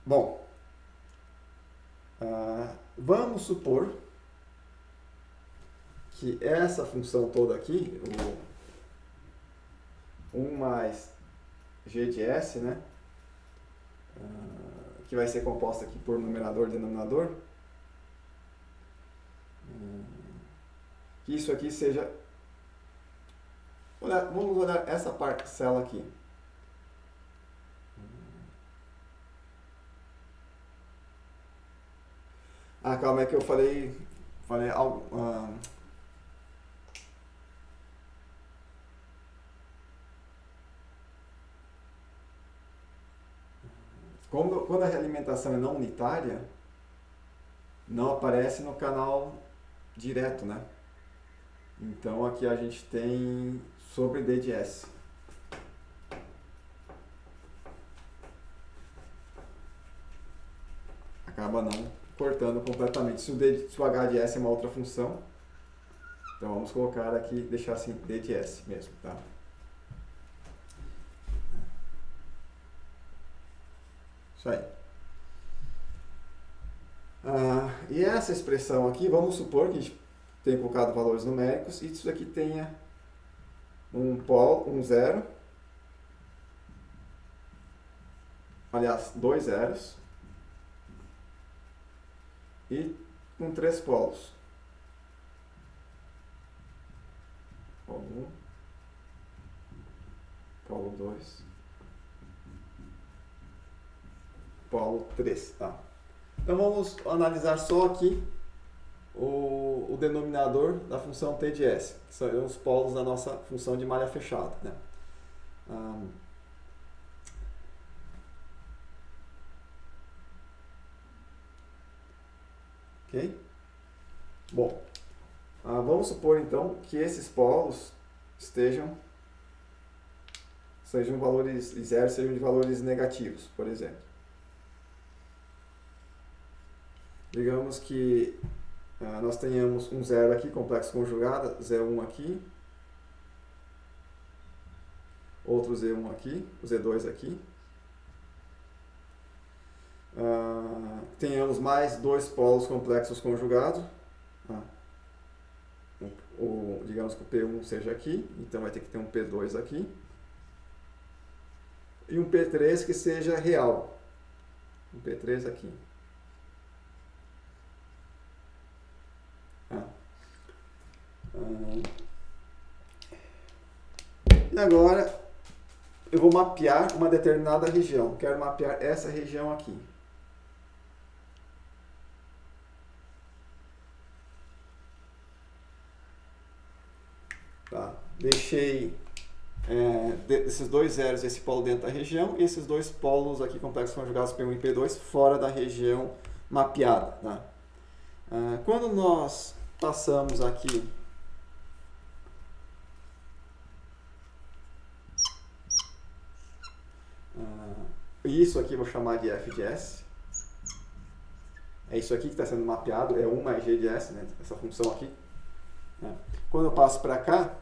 Bom, vamos supor que essa função toda aqui, o 1 mais g de s, né, que vai ser composta aqui por numerador e denominador, que isso aqui seja... Vamos olhar essa parcela aqui. Calma, é que eu falei algo... Quando a realimentação é não unitária, não aparece no canal direto, né? Então aqui a gente tem sobre D de S. Acaba não cortando completamente. Se o H de S é uma outra função, então vamos colocar aqui, deixar assim D de S mesmo, tá? Isso aí. E essa expressão aqui, vamos supor que a gente tenha colocado valores numéricos e isso aqui tenha um zero, aliás, 2 zeros e com 3 polos. Polo 1, polo 2, polo 3, tá? Então vamos analisar só aqui o denominador da função t de s, que são os polos da nossa função de malha fechada, né? Ok? Bom, vamos supor então que esses polos sejam valores de zero, sejam de valores negativos, por exemplo. Digamos que nós tenhamos um zero aqui, complexo conjugado, Z1 aqui, outro Z1 aqui, o Z2 aqui. Tenhamos mais 2 polos complexos conjugados. Digamos que o P1 seja aqui, então vai ter que ter um P2 aqui. E um P3 que seja real. Um P3 aqui. E agora eu vou mapear uma determinada região. Quero mapear essa região aqui. Tá. Deixei esses 2 zeros, esse polo dentro da região, e esses 2 polos aqui complexos conjugados P1 e P2 fora da região mapeada. Tá? Quando nós passamos aqui isso aqui eu vou chamar de f de s. É isso aqui que está sendo mapeado, é 1 mais g de s, né? Essa função aqui. Quando eu passo para cá,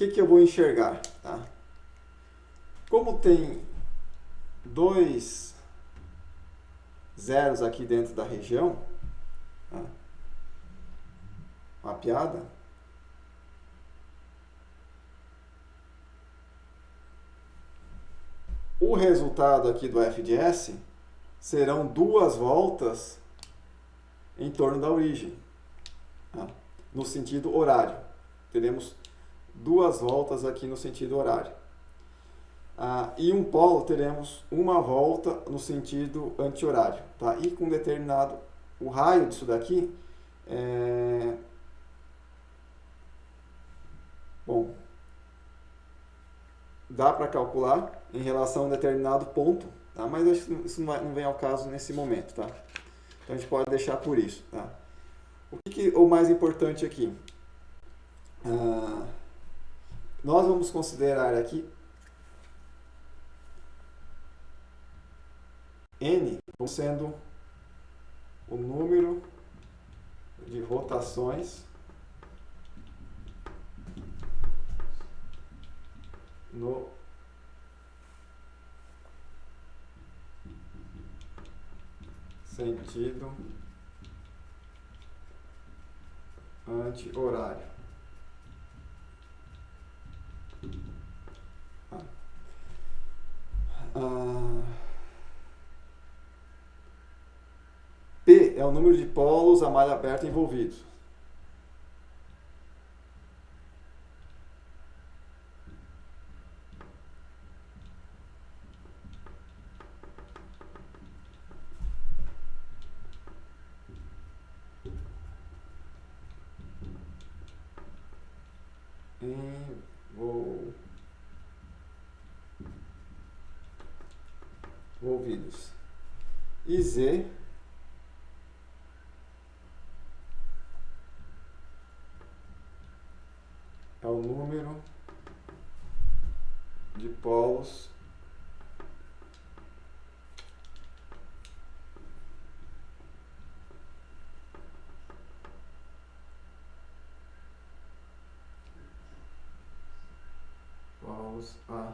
que eu vou enxergar? Tá? Como tem dois zeros aqui dentro da região, tá? Mapeada, o resultado aqui do f de s serão duas voltas em torno da origem, tá? No sentido horário. Teremos duas voltas aqui no sentido horário. E um polo teremos uma volta no sentido anti-horário. Tá? E com determinado, o raio disso daqui bom, dá para calcular em relação a um determinado ponto, tá? Mas isso não vem ao caso nesse momento. Tá? Então a gente pode deixar por isso. Tá? O mais importante aqui? Nós vamos considerar aqui N como sendo o número de rotações no sentido anti-horário. P é o número de polos a malha aberta envolvidos. Envolvidos. E Z é o número de polos a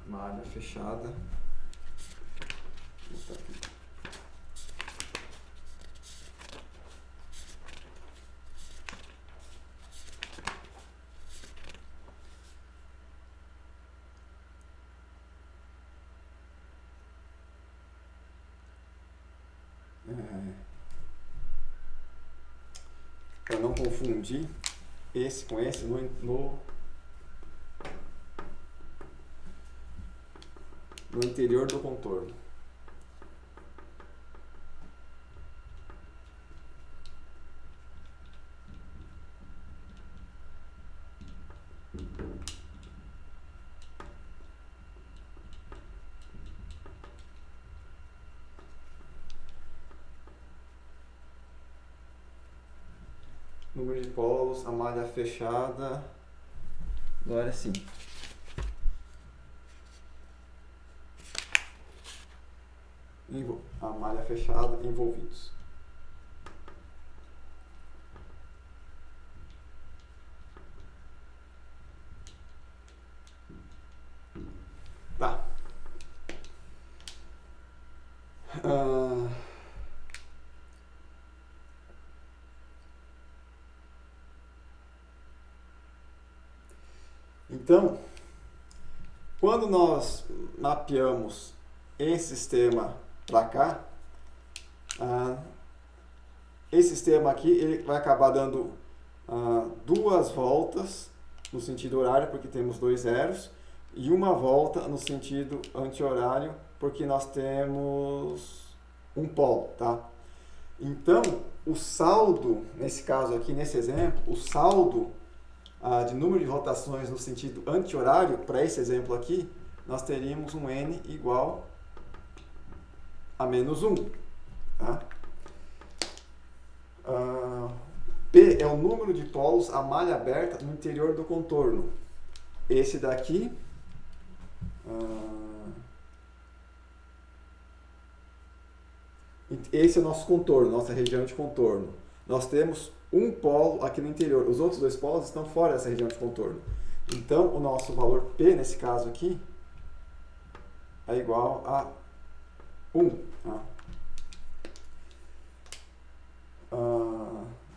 malha fechada. Vou botar aqui. Para não confundir esse com esse no interior do contorno. Número de polos, a malha fechada. Agora sim. A malha fechada, envolvidos. Tá. Então, quando nós mapeamos esse sistema para cá, esse sistema aqui ele vai acabar dando duas voltas no sentido horário, porque temos dois zeros, e uma volta no sentido anti-horário, porque nós temos um polo, tá? Então, o saldo, nesse caso aqui, nesse exemplo, o saldo de número de rotações no sentido anti-horário, para esse exemplo aqui, nós teríamos um N igual a menos 1. Tá? P é o número de polos a malha aberta no interior do contorno. Esse daqui esse é o nosso contorno, nossa região de contorno. Nós temos um polo aqui no interior. Os outros dois polos estão fora dessa região de contorno. Então, o nosso valor P, nesse caso aqui, é igual a 1. Tá?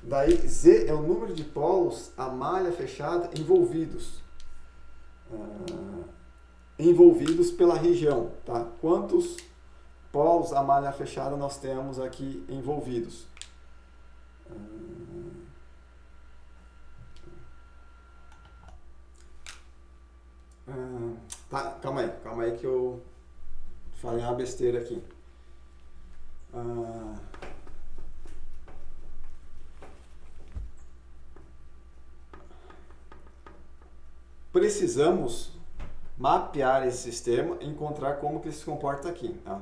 Daí, Z é o número de polos a malha fechada envolvidos. Envolvidos pela região. Tá? Quantos polos a malha fechada nós temos aqui envolvidos? Tá, calma aí que eu falei uma besteira aqui. Precisamos mapear esse sistema e encontrar como que ele se comporta aqui. Tá?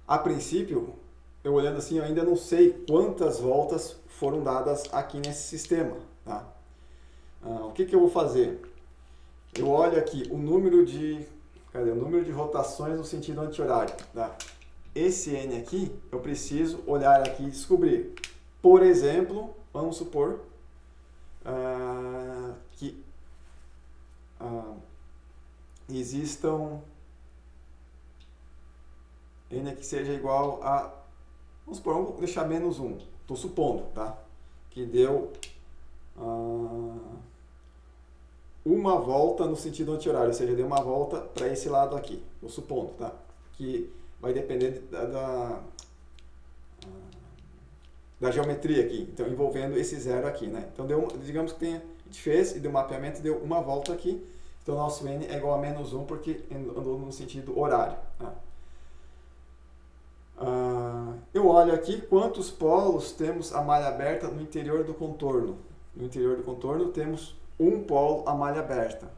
A princípio, eu olhando assim, eu ainda não sei quantas voltas foram dadas aqui nesse sistema. Tá? O que eu vou fazer? Eu olho aqui o número de rotações no sentido anti-horário. Tá? Esse N aqui, eu preciso olhar aqui e descobrir. Por exemplo, vamos supor que existam N aqui seja igual a, vamos supor, vamos deixar menos 1, estou supondo, tá? Que deu uma volta no sentido anti-horário, ou seja, deu uma volta para esse lado aqui, estou supondo, tá? Que vai depender da geometria aqui, então envolvendo esse zero aqui, né? Então digamos que a gente fez e deu um mapeamento e deu uma volta aqui, então nosso N é igual a menos 1 porque andou no sentido horário. Tá? Eu olho aqui quantos polos temos a malha aberta no interior do contorno. No interior do contorno temos um polo a malha aberta.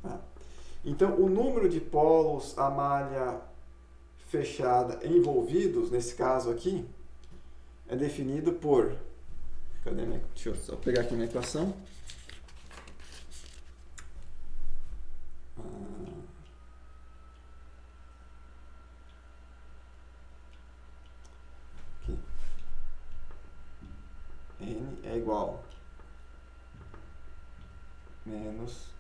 Tá? Então o número de polos a malha fechada envolvidos, nesse caso aqui, é definido por... Deixa eu só pegar aqui minha equação. Aqui. N é igual menos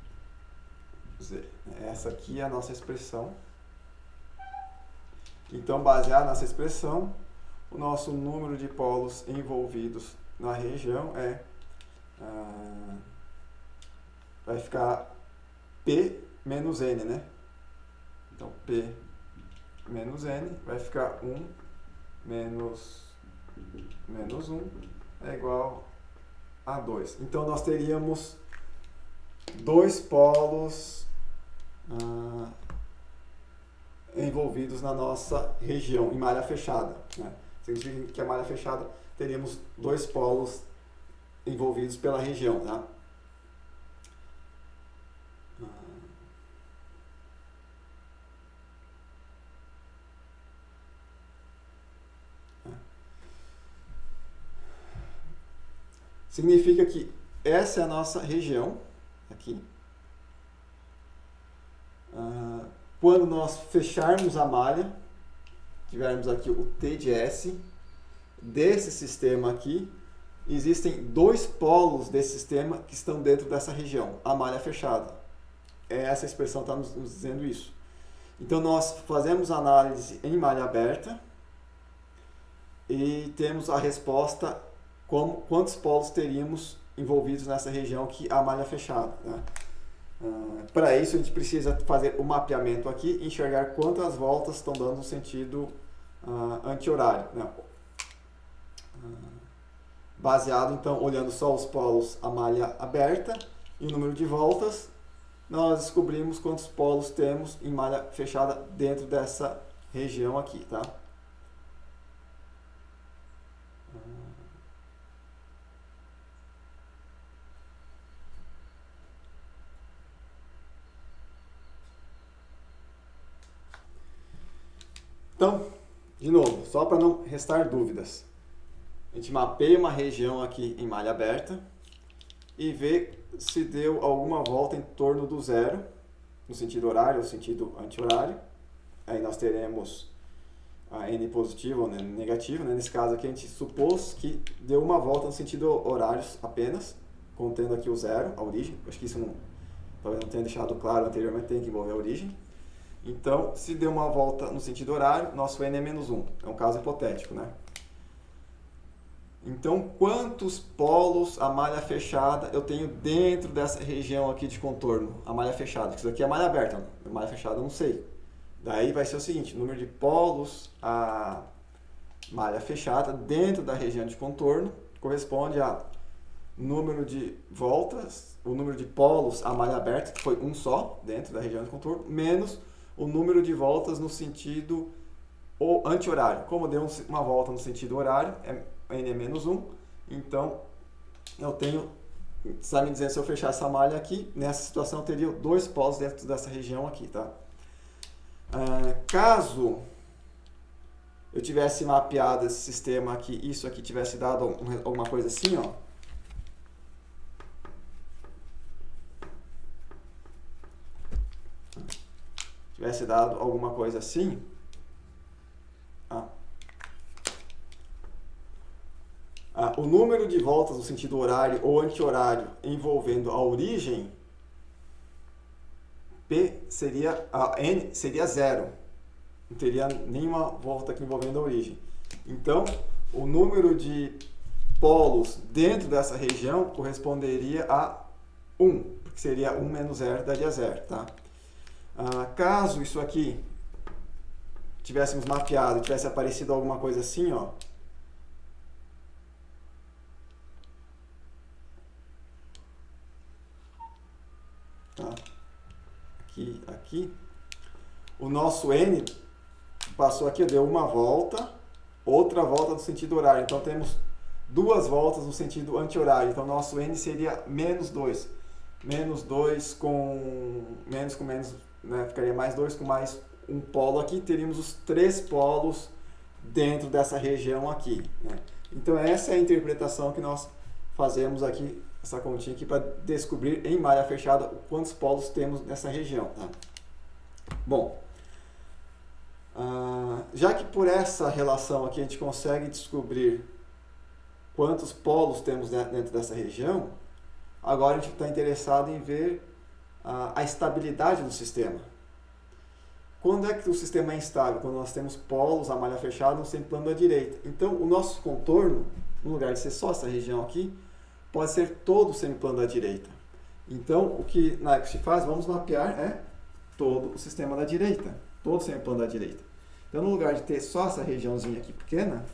Z. Essa aqui é a nossa expressão. Então, baseado nessa expressão, o nosso número de polos envolvidos na região vai ficar P menos N, né? Então, P menos N vai ficar 1 menos 1 é igual a 2. Então, nós teríamos dois polos envolvidos na nossa região, em malha fechada. Né? Significa que a malha fechada teríamos dois polos envolvidos pela região. Tá? Significa que essa é a nossa região, aqui. Quando nós fecharmos a malha, tivermos aqui o T de S, desse sistema aqui, existem dois polos desse sistema que estão dentro dessa região, a malha fechada. Essa expressão está nos dizendo isso. Então, nós fazemos análise em malha aberta e temos a resposta quantos polos teríamos envolvidos nessa região que a malha fechada. Né? Para isso, a gente precisa fazer o mapeamento aqui e enxergar quantas voltas estão dando no sentido anti-horário. Né? Baseado, então, olhando só os polos a malha aberta e o número de voltas, nós descobrimos quantos polos temos em malha fechada dentro dessa região aqui. Tá? Então, de novo, só para não restar dúvidas, a gente mapeia uma região aqui em malha aberta e vê se deu alguma volta em torno do zero, no sentido horário ou sentido anti-horário, aí nós teremos a n positivo ou n negativo, né? Nesse caso aqui a gente supôs que deu uma volta no sentido horário apenas, contendo aqui o zero, a origem. Acho que isso não, talvez não tenha deixado claro anteriormente, tem que envolver a origem. Então, se deu uma volta no sentido horário, nosso n é menos 1. É um caso hipotético, né? Então, quantos polos a malha fechada eu tenho dentro dessa região aqui de contorno? A malha fechada, isso aqui é a malha aberta, a malha fechada eu não sei. Daí vai ser o seguinte, o número de polos a malha fechada dentro da região de contorno corresponde a número de voltas, o número de polos a malha aberta, que foi um só dentro da região de contorno, menos o número de voltas no sentido anti-horário. Como deu uma volta no sentido horário, n é menos 1, então eu tenho, está me dizendo, se eu fechar essa malha aqui, nessa situação eu teria 2 polos dentro dessa região aqui, tá? Caso eu tivesse mapeado esse sistema aqui, isso aqui tivesse dado alguma coisa assim, ó, tivesse dado alguma coisa assim, o número de voltas no sentido horário ou anti-horário envolvendo a origem, P seria, N seria zero. Não teria nenhuma volta aqui envolvendo a origem. Então, o número de polos dentro dessa região corresponderia a 1, porque seria 1 menos 0 daria 0, tá? Caso isso aqui tivéssemos mapeado e tivesse aparecido alguma coisa assim, ó, tá? Aqui, o nosso N passou aqui, deu uma volta, outra volta no sentido horário. Então, temos 2 voltas no sentido anti-horário. Então, nosso N seria menos 2. Menos 2 com menos, né? Ficaria mais 2 com mais um polo aqui. Teríamos os 3 polos dentro dessa região aqui, né? Então, essa é a interpretação que nós fazemos aqui, essa continha aqui, para descobrir em malha fechada quantos polos temos nessa região, tá? Bom, já que por essa relação aqui a gente consegue descobrir quantos polos temos dentro dessa região, agora a gente está interessado em ver a estabilidade do sistema. Quando é que o sistema é instável? Quando nós temos polos, a malha fechada, no semiplano da direita. Então, o nosso contorno, no lugar de ser só essa região aqui, pode ser todo o semiplano da direita. Então, o que na se faz, vamos mapear todo o sistema da direita, todo o semiplano da direita. Então, no lugar de ter só essa regiãozinha aqui pequena,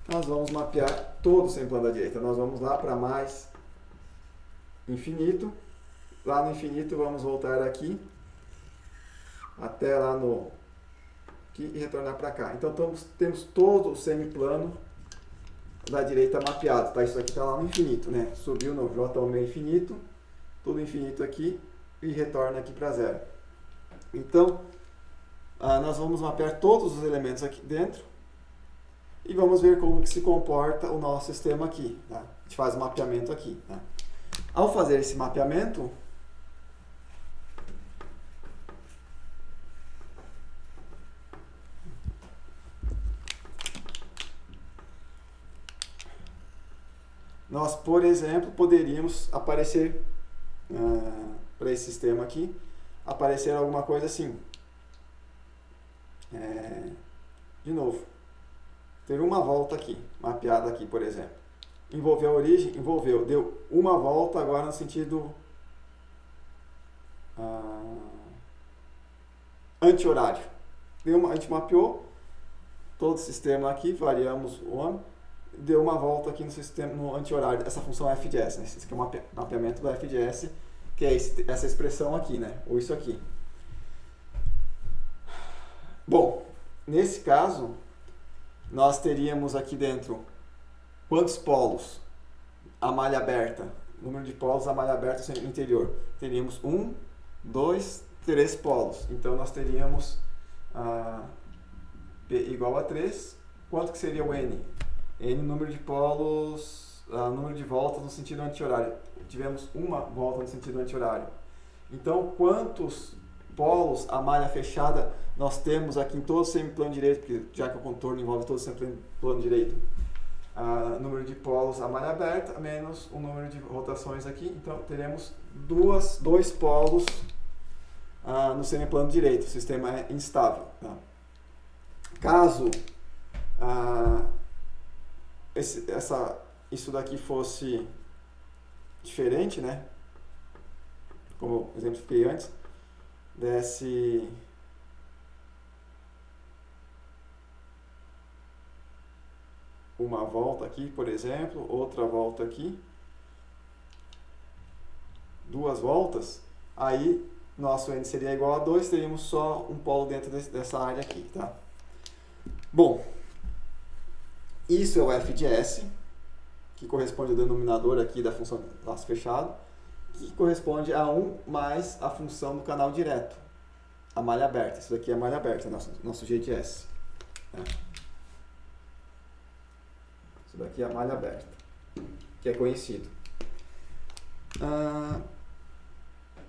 nós vamos mapear todo o semiplano da direita. Nós vamos lá para mais infinito. Lá no infinito, vamos voltar aqui, até lá no... aqui e retornar para cá. Então, temos todo o semiplano da direita mapeado, tá? Isso aqui está lá no infinito, né? Subiu no J ao meio infinito, tudo infinito aqui e retorna aqui para zero. Então, nós vamos mapear todos os elementos aqui dentro e vamos ver como que se comporta o nosso sistema aqui, tá? A gente faz o mapeamento aqui, tá? Ao fazer esse mapeamento, nós, por exemplo, poderíamos aparecer para esse sistema aqui, aparecer alguma coisa assim. De novo, ter uma volta aqui, mapeada aqui, por exemplo. Envolveu a origem? Envolveu. Deu uma volta agora no sentido anti-horário. A gente mapeou todo o sistema aqui, variamos o ano. Deu uma volta aqui no sistema, no anti-horário, essa função f de s, né? Esse aqui é o mapeamento do f de s, que é essa expressão aqui, né? Ou isso aqui. Bom, nesse caso, nós teríamos aqui dentro quantos polos? A malha aberta, número de polos a malha aberta no interior. Teríamos 1, 2, 3 polos. Então, nós teríamos P igual a 3. Quanto que seria o N? N, número de polos, número de voltas no sentido anti-horário. Tivemos uma volta no sentido anti-horário. Então, quantos polos a malha fechada nós temos aqui em todo o semiplano direito, porque já que o contorno envolve todo o semiplano direito, número de polos a malha aberta menos o número de rotações aqui, então teremos dois polos no semiplano direito, o sistema é instável. Tá? Caso isso daqui fosse diferente, né? Como eu exemplifiquei antes, desse uma volta aqui, por exemplo, outra volta aqui, duas voltas, aí nosso N seria igual a 2, teríamos só um polo dentro dessa área aqui, tá? Bom, isso é o f de S, que corresponde ao denominador aqui da função laço fechado, que corresponde a 1 mais a função do canal direto, a malha aberta. Isso daqui é a malha aberta, nosso G de S. Né? Isso daqui é a malha aberta, que é conhecido.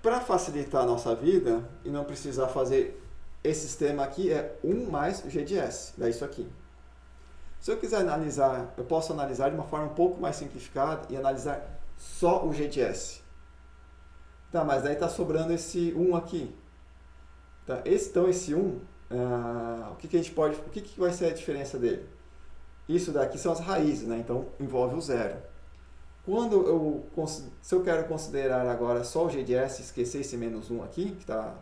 Para facilitar a nossa vida e não precisar fazer esse sistema aqui, é 1 mais o G de S, daí isso aqui. Se eu quiser analisar, eu posso analisar de uma forma um pouco mais simplificada e analisar só o G de S. Tá, mas daí está sobrando esse 1 aqui. Tá, então esse 1, o que vai ser a diferença dele? Isso daqui são as raízes, né? Então envolve o zero. Se eu quero considerar agora só o G de S, esquecer esse menos 1 aqui, que está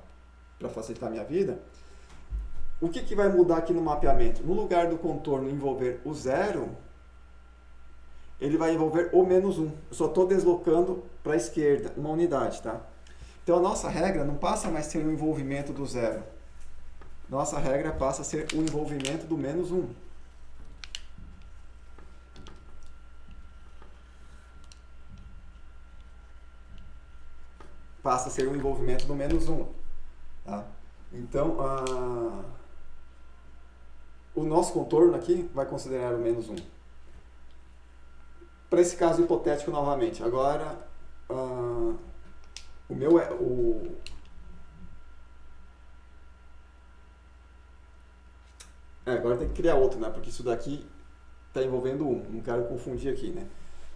para facilitar a minha vida, o que vai mudar aqui no mapeamento? No lugar do contorno envolver o zero, ele vai envolver o menos 1. Eu só estou deslocando para a esquerda, uma unidade, tá? Então a nossa regra não passa mais a ser o envolvimento do zero. Nossa regra passa a ser o envolvimento do menos 1. Passa a ser o envolvimento do menos 1. Tá? Então, o nosso contorno aqui vai considerar o menos 1. Para esse caso hipotético novamente, agora agora tem que criar outro, né? Porque isso daqui está envolvendo 1, não quero confundir aqui, né?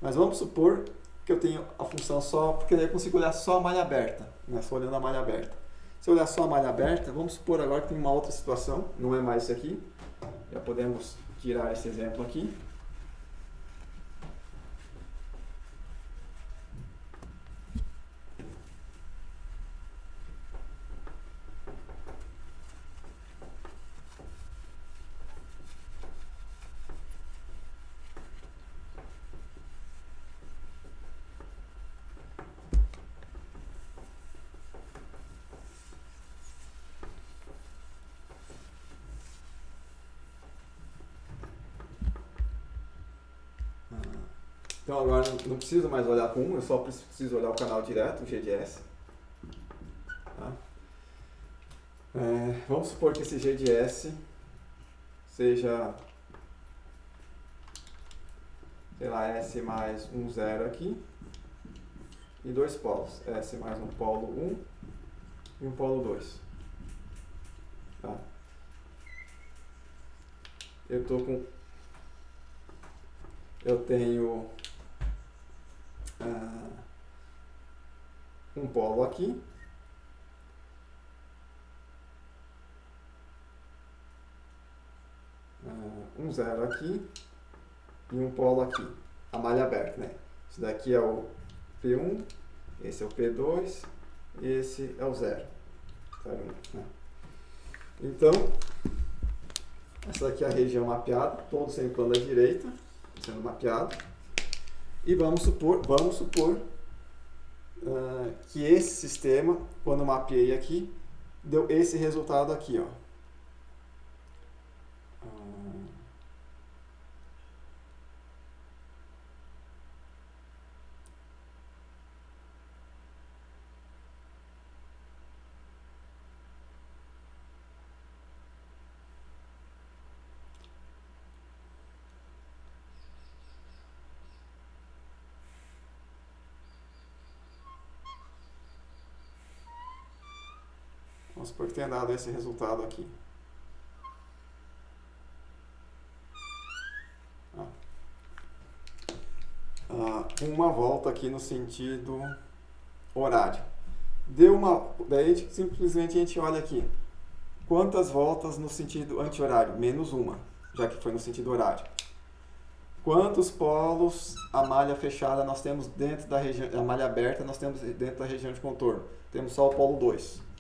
Mas vamos supor que eu tenho a função só, porque daí eu consigo olhar só a malha aberta, né? Só olhando a malha aberta. Se eu olhar só a malha aberta, vamos supor agora que tem uma outra situação, não é mais isso aqui, já podemos tirar esse exemplo aqui. Então agora não preciso mais olhar com 1, eu só preciso olhar o canal direto, o G de S. Tá? Vamos supor que esse G de S seja, sei lá, S mais um zero aqui e dois polos, S mais um polo 1 e um polo 2. Tá? Eu tenho um polo aqui, um zero aqui e um polo aqui, a malha aberta, né? Esse daqui é o P1, esse é o P2 e esse é o zero. Né? Então, essa daqui é a região mapeada, todo semiplano da direita sendo mapeado. E vamos supor que esse sistema, quando eu mapeei aqui, deu esse resultado aqui, ó. Vamos supor que tenha dado esse resultado aqui. Uma volta aqui no sentido horário. Daí simplesmente a gente olha aqui. Quantas voltas no sentido anti-horário? Menos uma, já que foi no sentido horário. Quantos polos a malha fechada nós temos dentro da região, a malha aberta nós temos dentro da região de contorno? Temos só o polo 2.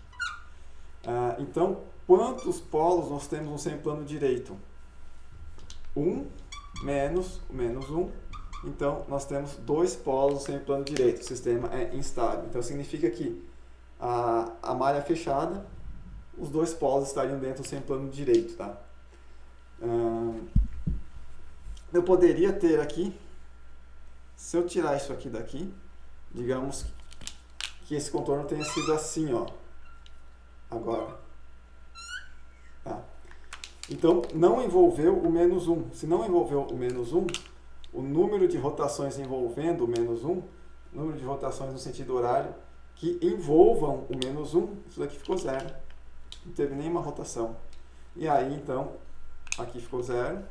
Então, quantos polos nós temos no semiplano direito? 1 menos o menos 1. Então, nós temos 2 polos no semiplano direito. O sistema é instável. Então, significa que a malha fechada, os 2 polos estariam dentro do semiplano direito. Tá? Eu poderia ter aqui, se eu tirar isso aqui daqui, digamos que esse contorno tenha sido assim, ó, agora. Tá? Então, não envolveu o menos 1. Se não envolveu o menos 1, o número de rotações envolvendo o menos 1, número de rotações no sentido horário, que envolvam o menos 1, isso daqui ficou 0. Não teve nenhuma rotação. E aí, então, aqui ficou 0.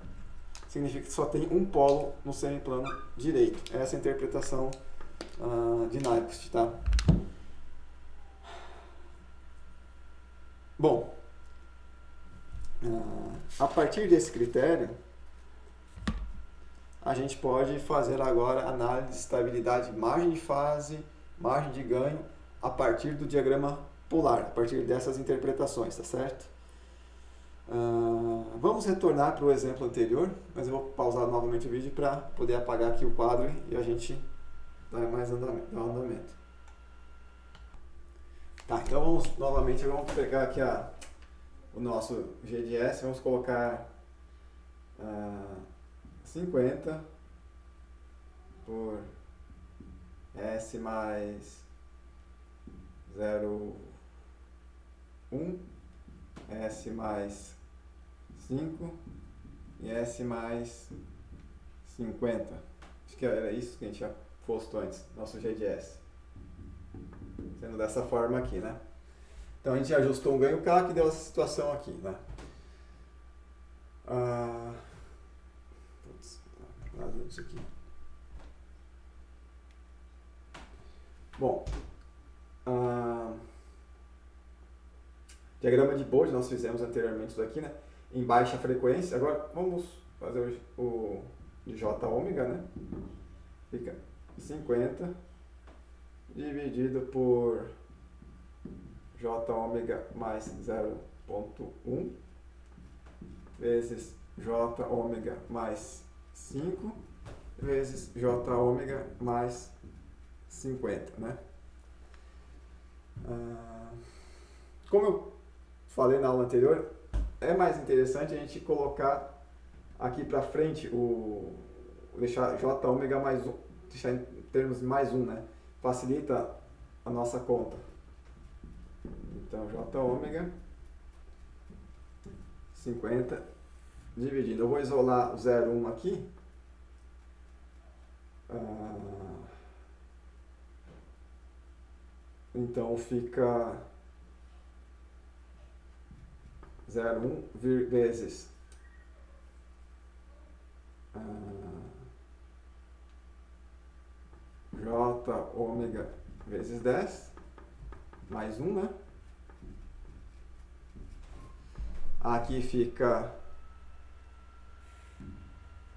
Significa que só tem um polo no semiplano direito. Essa é a interpretação de Nyquist, tá? Bom, a partir desse critério, a gente pode fazer agora análise de estabilidade, margem de fase, margem de ganho, a partir do diagrama polar, a partir dessas interpretações, tá certo? Vamos retornar para o exemplo anterior, mas eu vou pausar novamente o vídeo para poder apagar aqui o quadro e a gente dar mais andamento. Tá, então vamos pegar aqui o nosso GDS, vamos colocar 50 por S mais 0,1, S mais 5 e S mais 50. Acho que era isso que a gente tinha posto antes, nosso GDS. Sendo dessa forma aqui, né? Então a gente ajustou um ganho K que deu essa situação aqui, né? Nada disso aqui. Bom, diagrama de Bode nós fizemos anteriormente isso daqui, né? Em baixa frequência. Agora vamos fazer o de J ômega, né? Fica 50 dividido por J ômega mais 0,1 vezes J ômega mais 5 vezes J ômega mais 50, né? Como eu falei na aula anterior, é mais interessante a gente colocar aqui para frente deixar J ômega mais 1, deixar em termos mais 1, né? Facilita a nossa conta. Então, J ômega 50 dividido. Eu vou isolar o 0,1 aqui. Então, fica 0,1 vezes J ômega vezes 10, mais 1, né? Aqui fica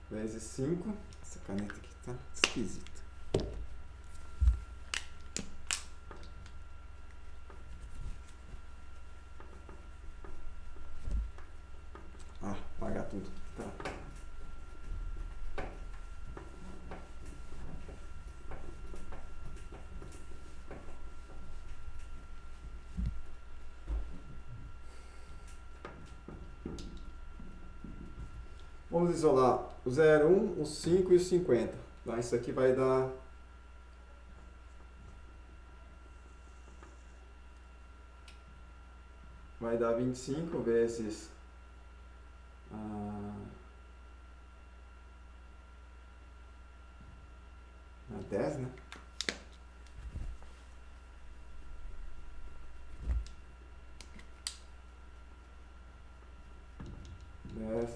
vezes 5. Essa caneta aqui tá esquisita. Apagar tudo. Tá. Vamos isolar o 0,1, o 5 e o 50. Então, isso aqui vai dar vai dar 25 vezes 10, né?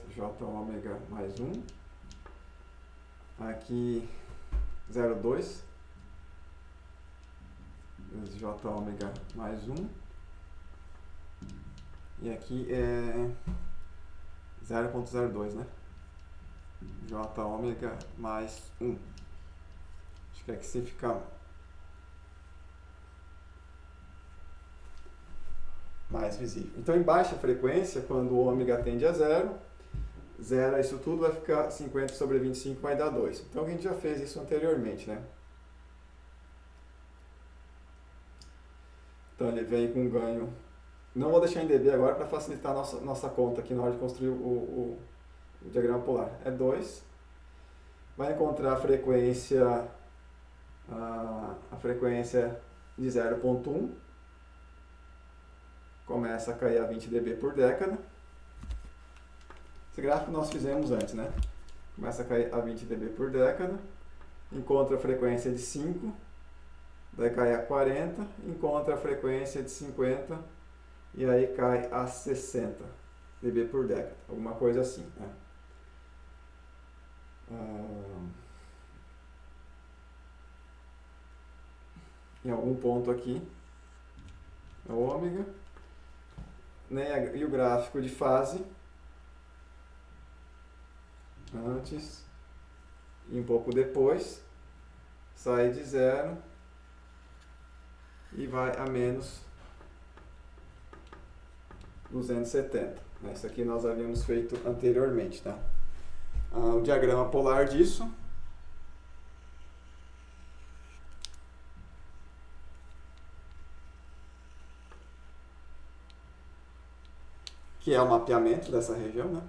j ômega mais 1. Aqui 0,2 vezes j ômega mais 1. E aqui é 0,02, né? J ômega mais 1. Acho que aqui se fica mais visível. Então, em baixa frequência, quando o ômega tende a zero isso tudo vai ficar 50 sobre 25, vai dar 2. Então, a gente já fez isso anteriormente, né? Então, ele vem com ganho. Não vou deixar em dB agora para facilitar a nossa conta aqui na hora de construir o diagrama polar. É 2. Vai encontrar a frequência de 0,1. Começa a cair a 20 dB por década. Esse gráfico nós fizemos antes, né? Começa a cair a 20 dB por década. Encontra a frequência de 5. Vai cair a 40. Encontra a frequência de 50. E aí cai a 60 dB por década. Alguma coisa assim, né? Em algum ponto aqui é o ômega, né? E o gráfico de fase antes e um pouco depois sai de 0 e vai a menos 270. Isso aqui nós havíamos feito anteriormente, tá? O diagrama polar disso que é o mapeamento dessa região, né?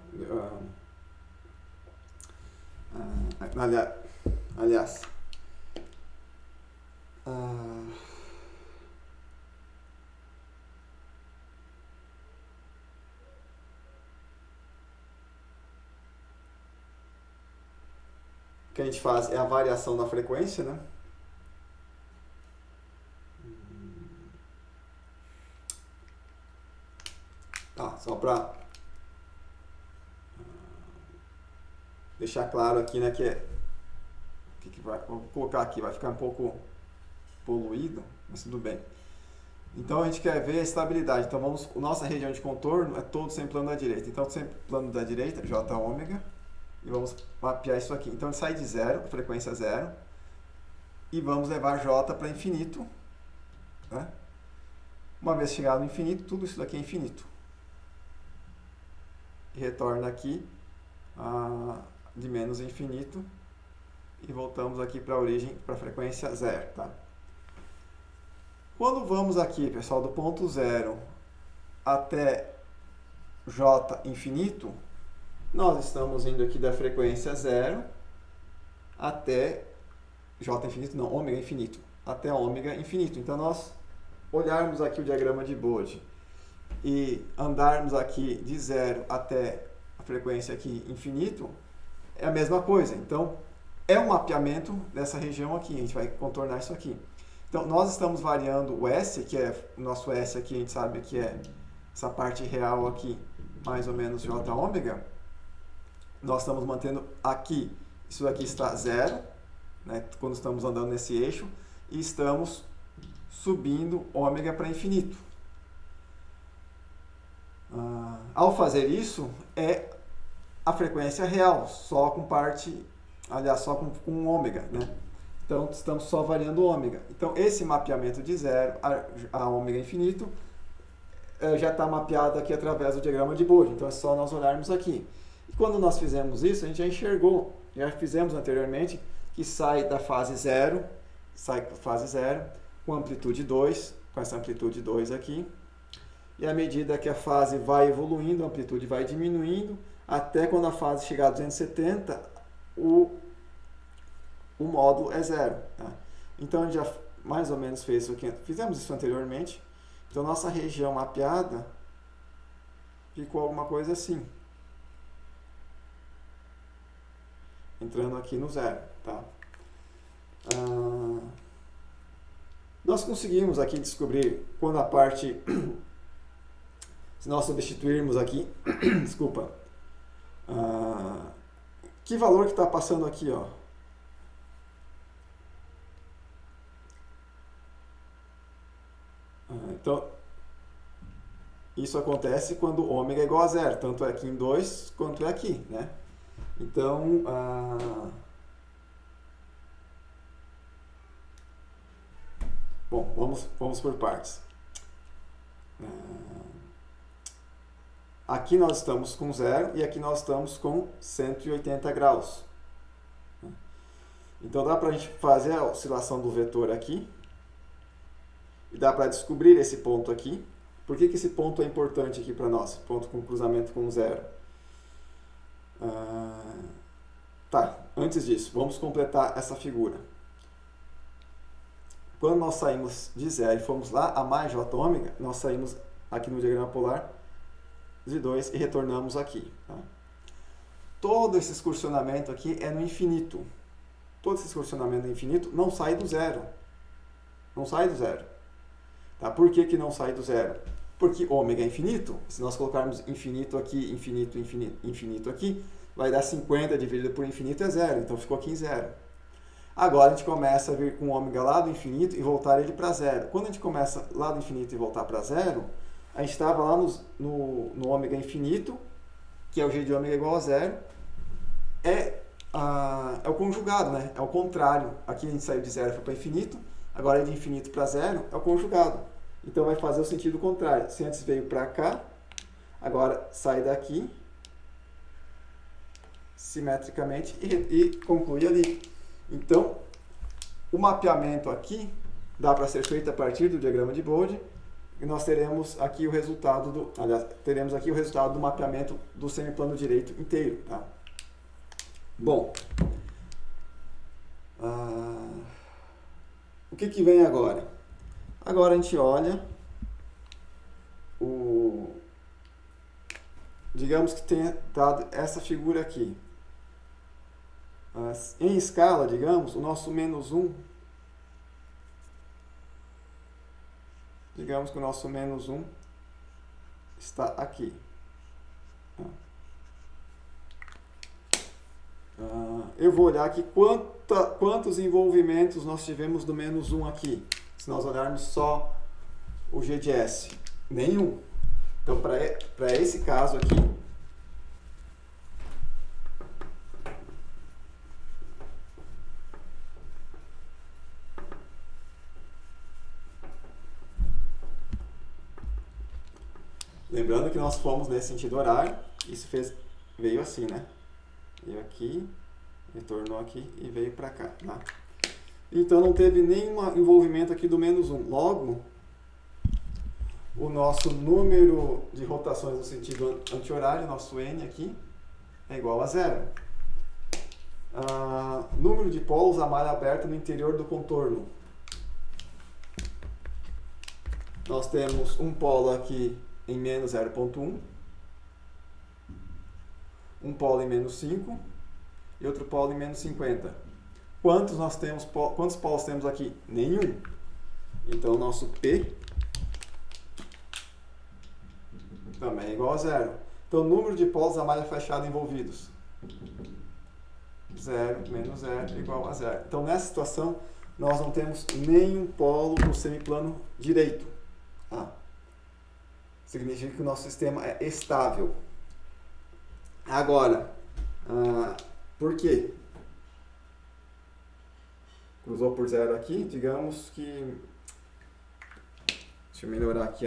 Aliás, o que a gente faz é a variação da frequência, né? Só para deixar claro aqui, né, vou colocar aqui, vai ficar um pouco poluído, mas tudo bem. Então a gente quer ver a estabilidade. Então nossa região de contorno é todo sempre plano da direita. Então sempre plano da direita, j ômega, e vamos mapear isso aqui. Então ele sai de 0, frequência 0, e vamos levar j para infinito, né? Uma vez chegado no infinito, tudo isso daqui é infinito. E retorna aqui de menos infinito e voltamos aqui para a origem, para a frequência 0, tá? Quando vamos aqui, pessoal, do ponto 0 até j infinito, nós estamos indo aqui da frequência 0 até j infinito, não, ômega infinito, até ômega infinito. Então, nós olharmos aqui o diagrama de Bode e andarmos aqui de 0 até a frequência aqui infinito, é a mesma coisa. Então, é um mapeamento dessa região aqui, a gente vai contornar isso aqui. Então, nós estamos variando o S, que é o nosso S aqui, a gente sabe que é essa parte real aqui, mais ou menos j ômega. Nós estamos mantendo aqui, isso aqui está 0, né, quando estamos andando nesse eixo, e estamos subindo ômega para infinito. Ao fazer isso, é a frequência real, só com parte, aliás, só com ômega, né? Então, estamos só variando ômega. Então, esse mapeamento de 0 a ômega infinito já está mapeado aqui através do diagrama de Bode. Então, é só nós olharmos aqui. E quando nós fizemos isso, a gente já enxergou, já fizemos anteriormente, que sai da fase 0, com amplitude 2, com essa amplitude 2 aqui. E à medida que a fase vai evoluindo, a amplitude vai diminuindo, até quando a fase chegar a 270, o módulo é 0. Tá? Então, a gente já mais ou menos fez isso aqui. Fizemos isso anteriormente. Então, nossa região mapeada ficou alguma coisa assim. Entrando aqui no 0. Tá? Nós conseguimos aqui descobrir quando a parte... Se nós substituirmos aqui, desculpa, Que valor que está passando aqui, ó? Então, isso acontece quando ômega é igual a zero, tanto é aqui em 2 quanto é aqui, né? Então, bom, vamos por partes. Aqui nós estamos com 0 e aqui nós estamos com 180 graus. Então dá para a gente fazer a oscilação do vetor aqui e dá para descobrir esse ponto aqui. Por que esse ponto é importante aqui para nós? Ponto com cruzamento com 0. Tá, antes disso, vamos completar essa figura. Quando nós saímos de 0 e fomos lá a mais j ômega, nós saímos aqui no diagrama polar de 2 e retornamos aqui. Tá? Todo esse excursionamento aqui é no infinito. Todo esse excursionamento no infinito não sai do zero. Não sai do zero. Tá? Por que não sai do zero? Porque ômega é infinito. Se nós colocarmos infinito aqui, infinito, infinito, infinito aqui, vai dar 50 dividido por infinito é zero. Então ficou aqui em zero. Agora a gente começa a vir com ômega lá do infinito e voltar ele para zero. Quando a gente começa lá do infinito e voltar para zero, a gente estava lá no ômega infinito, que é o g de ômega igual a zero. É o conjugado, né? É o contrário. Aqui a gente saiu de zero e foi para infinito. Agora é de infinito para zero, é o conjugado. Então vai fazer o sentido contrário. Se antes veio para cá, agora sai daqui simetricamente e conclui ali. Então, o mapeamento aqui dá para ser feito a partir do diagrama de Bode e nós teremos aqui o resultado do mapeamento do semiplano direito inteiro. Tá? Bom, o que vem agora? Agora a gente olha digamos que tenha dado essa figura aqui. Em escala, digamos, o nosso menos 1, digamos que o nosso menos 1 está aqui. Eu vou olhar aqui quantos envolvimentos nós tivemos do menos 1 aqui. Se nós olharmos só o G de S. Nenhum. Então, para esse caso aqui, lembrando que nós fomos nesse sentido horário, isso veio assim, né? Veio aqui, retornou aqui e veio para cá. Tá? Então não teve nenhum envolvimento aqui do menos 1. Logo, o nosso número de rotações no sentido anti-horário, nosso N aqui, é igual a 0. Número de polos a malha aberta no interior do contorno. Nós temos um polo aqui em menos 0,1, um polo em menos 5 e outro polo em menos 50. Quantos polos temos aqui? Nenhum. Então, o nosso P também é igual a 0. Então, o número de polos a malha fechada envolvidos. 0 menos 0 igual a 0. Então, nessa situação, nós não temos nenhum polo no semiplano direito. Significa que o nosso sistema é estável. Agora, por quê? Cruzou por 0 aqui, digamos que... Deixa eu melhorar aqui,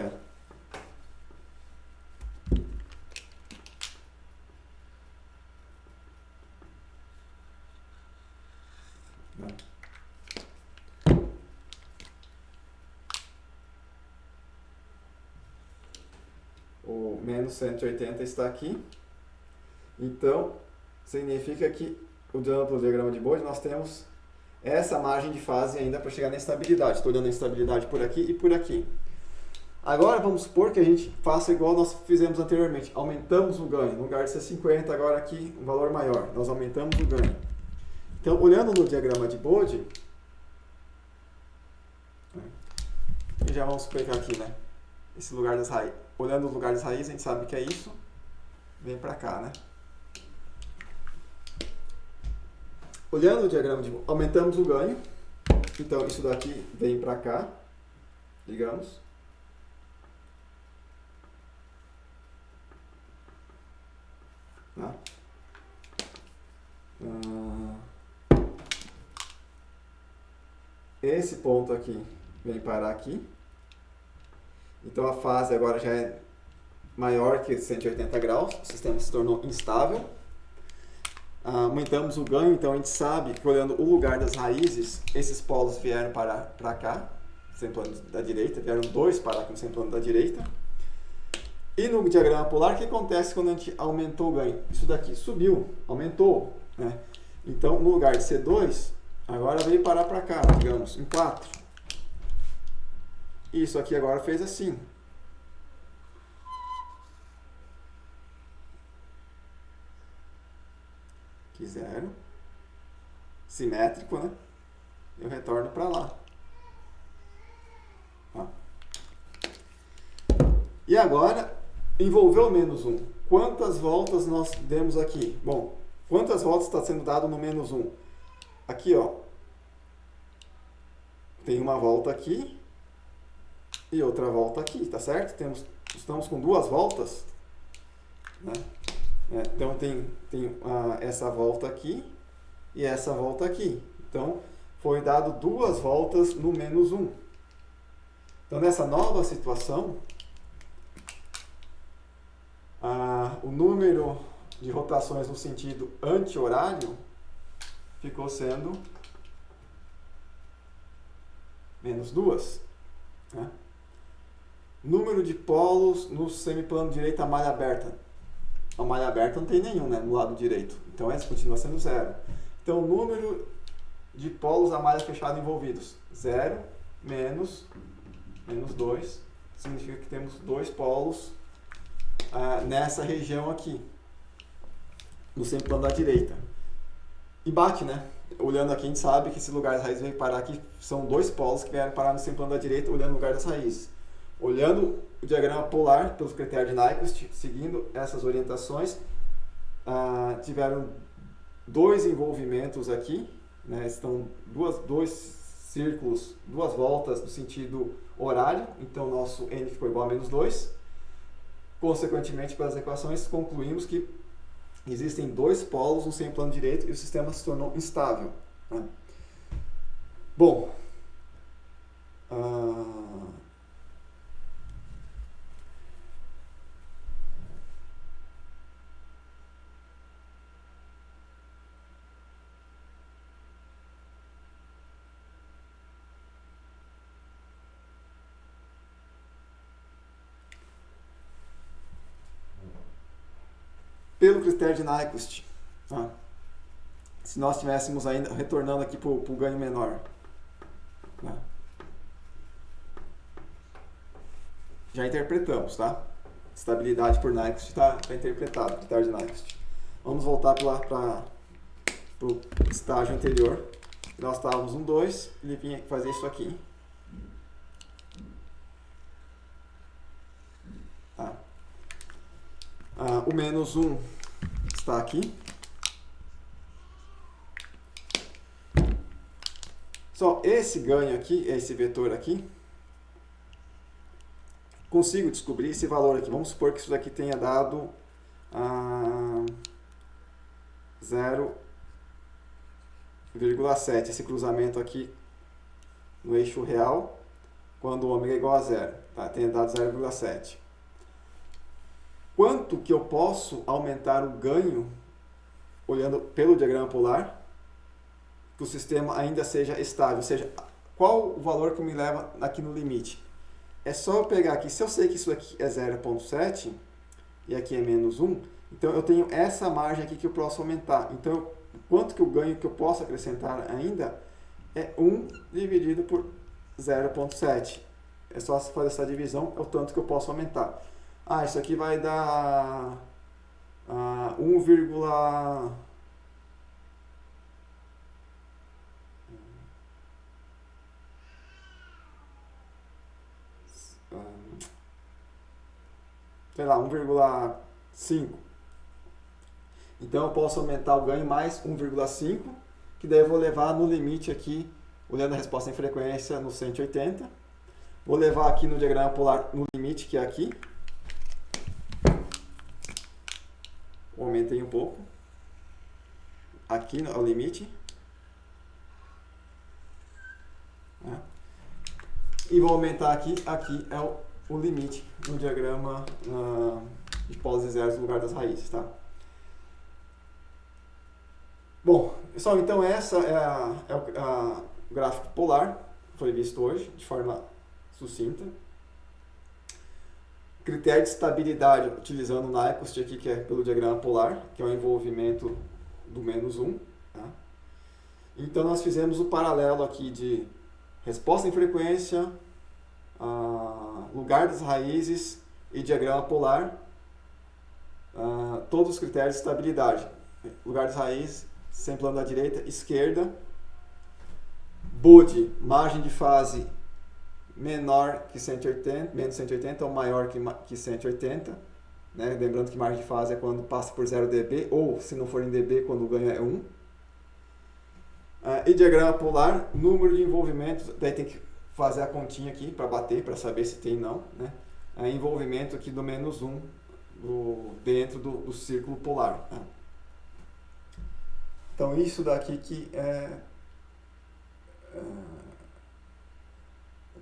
O menos 180 está aqui. Então, significa que, olhando o diagrama de Bode, nós temos essa margem de fase ainda para chegar na estabilidade. Estou olhando a estabilidade por aqui e por aqui. Agora, vamos supor que a gente faça igual nós fizemos anteriormente. Aumentamos o ganho. No lugar de ser 50, agora aqui um valor maior. Nós aumentamos o ganho. Então, olhando no diagrama de Bode, e já vamos explicar aqui, né? Esse lugar das raízes. Olhando os lugares das raízes, a gente sabe que é isso. Vem para cá, né? olhando o diagrama aumentamos o ganho. Então, isso daqui vem para cá, digamos. Tá? Esse ponto aqui vem parar aqui. Então, a fase agora já é maior que 180 graus. O sistema se tornou instável. Aumentamos o ganho, então a gente sabe que olhando o lugar das raízes, esses polos vieram para cá, sem plano da direita, vieram dois parar aqui no sem plano da direita. E no diagrama polar, o que acontece quando a gente aumentou o ganho? Isso daqui subiu, aumentou, né? Então, no lugar de ser 2, agora veio parar para cá, digamos, em 4. Isso aqui agora fez assim. Aqui 0. Simétrico, né? Eu retorno para lá. Tá? E agora, envolveu menos 1. Quantas voltas nós demos aqui? Bom, quantas voltas está sendo dado no menos 1? Aqui, ó. Tem uma volta aqui e outra volta aqui, tá certo? Estamos com duas voltas, né? Então, tem essa volta aqui e essa volta aqui. Então, foi dado duas voltas no menos 1. Então, nessa nova situação, o número de rotações no sentido anti-horário ficou sendo menos 2. Né? Número de polos no semiplano direito, a malha aberta. A malha aberta não tem nenhum, né, no lado direito. Então, essa continua sendo 0. Então, o número de polos a malha fechada envolvidos. 0 menos 2. Significa que temos 2 polos nessa região aqui. No semiplano da direita. E bate, né? Olhando aqui, a gente sabe que esse lugar das raízes veio parar aqui. São 2 polos que vieram parar no semiplano da direita, olhando o lugar das raízes. Olhando o diagrama polar pelos critérios de Nyquist, seguindo essas orientações, tiveram 2 envolvimentos aqui, né? Estão dois círculos, 2 voltas no sentido horário, então nosso n ficou igual a menos 2. Consequentemente, pelas equações, concluímos que existem 2 polos no semiplano direito e o sistema se tornou instável. Né? Bom, pelo critério de Nyquist, se nós estivéssemos ainda retornando aqui para o ganho menor, né? Já interpretamos, tá? Estabilidade por Nyquist está interpretado, critério de Nyquist. Vamos voltar para o estágio anterior. Nós estávamos no 2, ele vinha fazer isso aqui. Tá? O menos 1 está aqui. Só esse ganho aqui, esse vetor aqui, consigo descobrir esse valor aqui. Vamos supor que isso daqui tenha dado 0,7, esse cruzamento aqui no eixo real, quando o ômega é igual a 0, tá? Tenha dado 0,7. Quanto que eu posso aumentar o ganho, olhando pelo diagrama polar, que o sistema ainda seja estável? Ou seja, qual o valor que me leva aqui no limite? É só eu pegar aqui, se eu sei que isso aqui é 0,7 e aqui é menos 1, então eu tenho essa margem aqui que eu posso aumentar. Então, quanto que o ganho que eu posso acrescentar ainda é 1 dividido por 0,7. É só fazer essa divisão, é o tanto que eu posso aumentar. Isso aqui vai dar 1, sei lá, 1,5. Então eu posso aumentar o ganho mais 1,5, que daí eu vou levar no limite aqui, olhando a resposta em frequência no 180. Vou levar aqui no diagrama polar no limite, que é aqui. Aumentei um pouco. Aqui é o limite. E vou aumentar aqui. Aqui é o limite no diagrama de polos e zeros no lugar das raízes, tá? Bom, pessoal, então essa é o gráfico polar, foi visto hoje, de forma sucinta. Critério de estabilidade, utilizando o Nyquist aqui, que é pelo diagrama polar, que é o envolvimento do -1. Tá? Então, nós fizemos o paralelo aqui de resposta em frequência, lugar das raízes e diagrama polar, todos os critérios de estabilidade. Lugar das raízes, sempre plano da direita, esquerda. Bode, margem de fase menor que 180, menos 180 ou maior que 180. Né? Lembrando que margem de fase é quando passa por 0 dB, ou se não for em dB, quando o ganho é 1. E diagrama polar, número de envolvimentos, daí tem que fazer a continha aqui para bater, para saber se tem ou não. Né? Envolvimento aqui do -1 dentro do círculo polar. Né? Então, isso daqui que é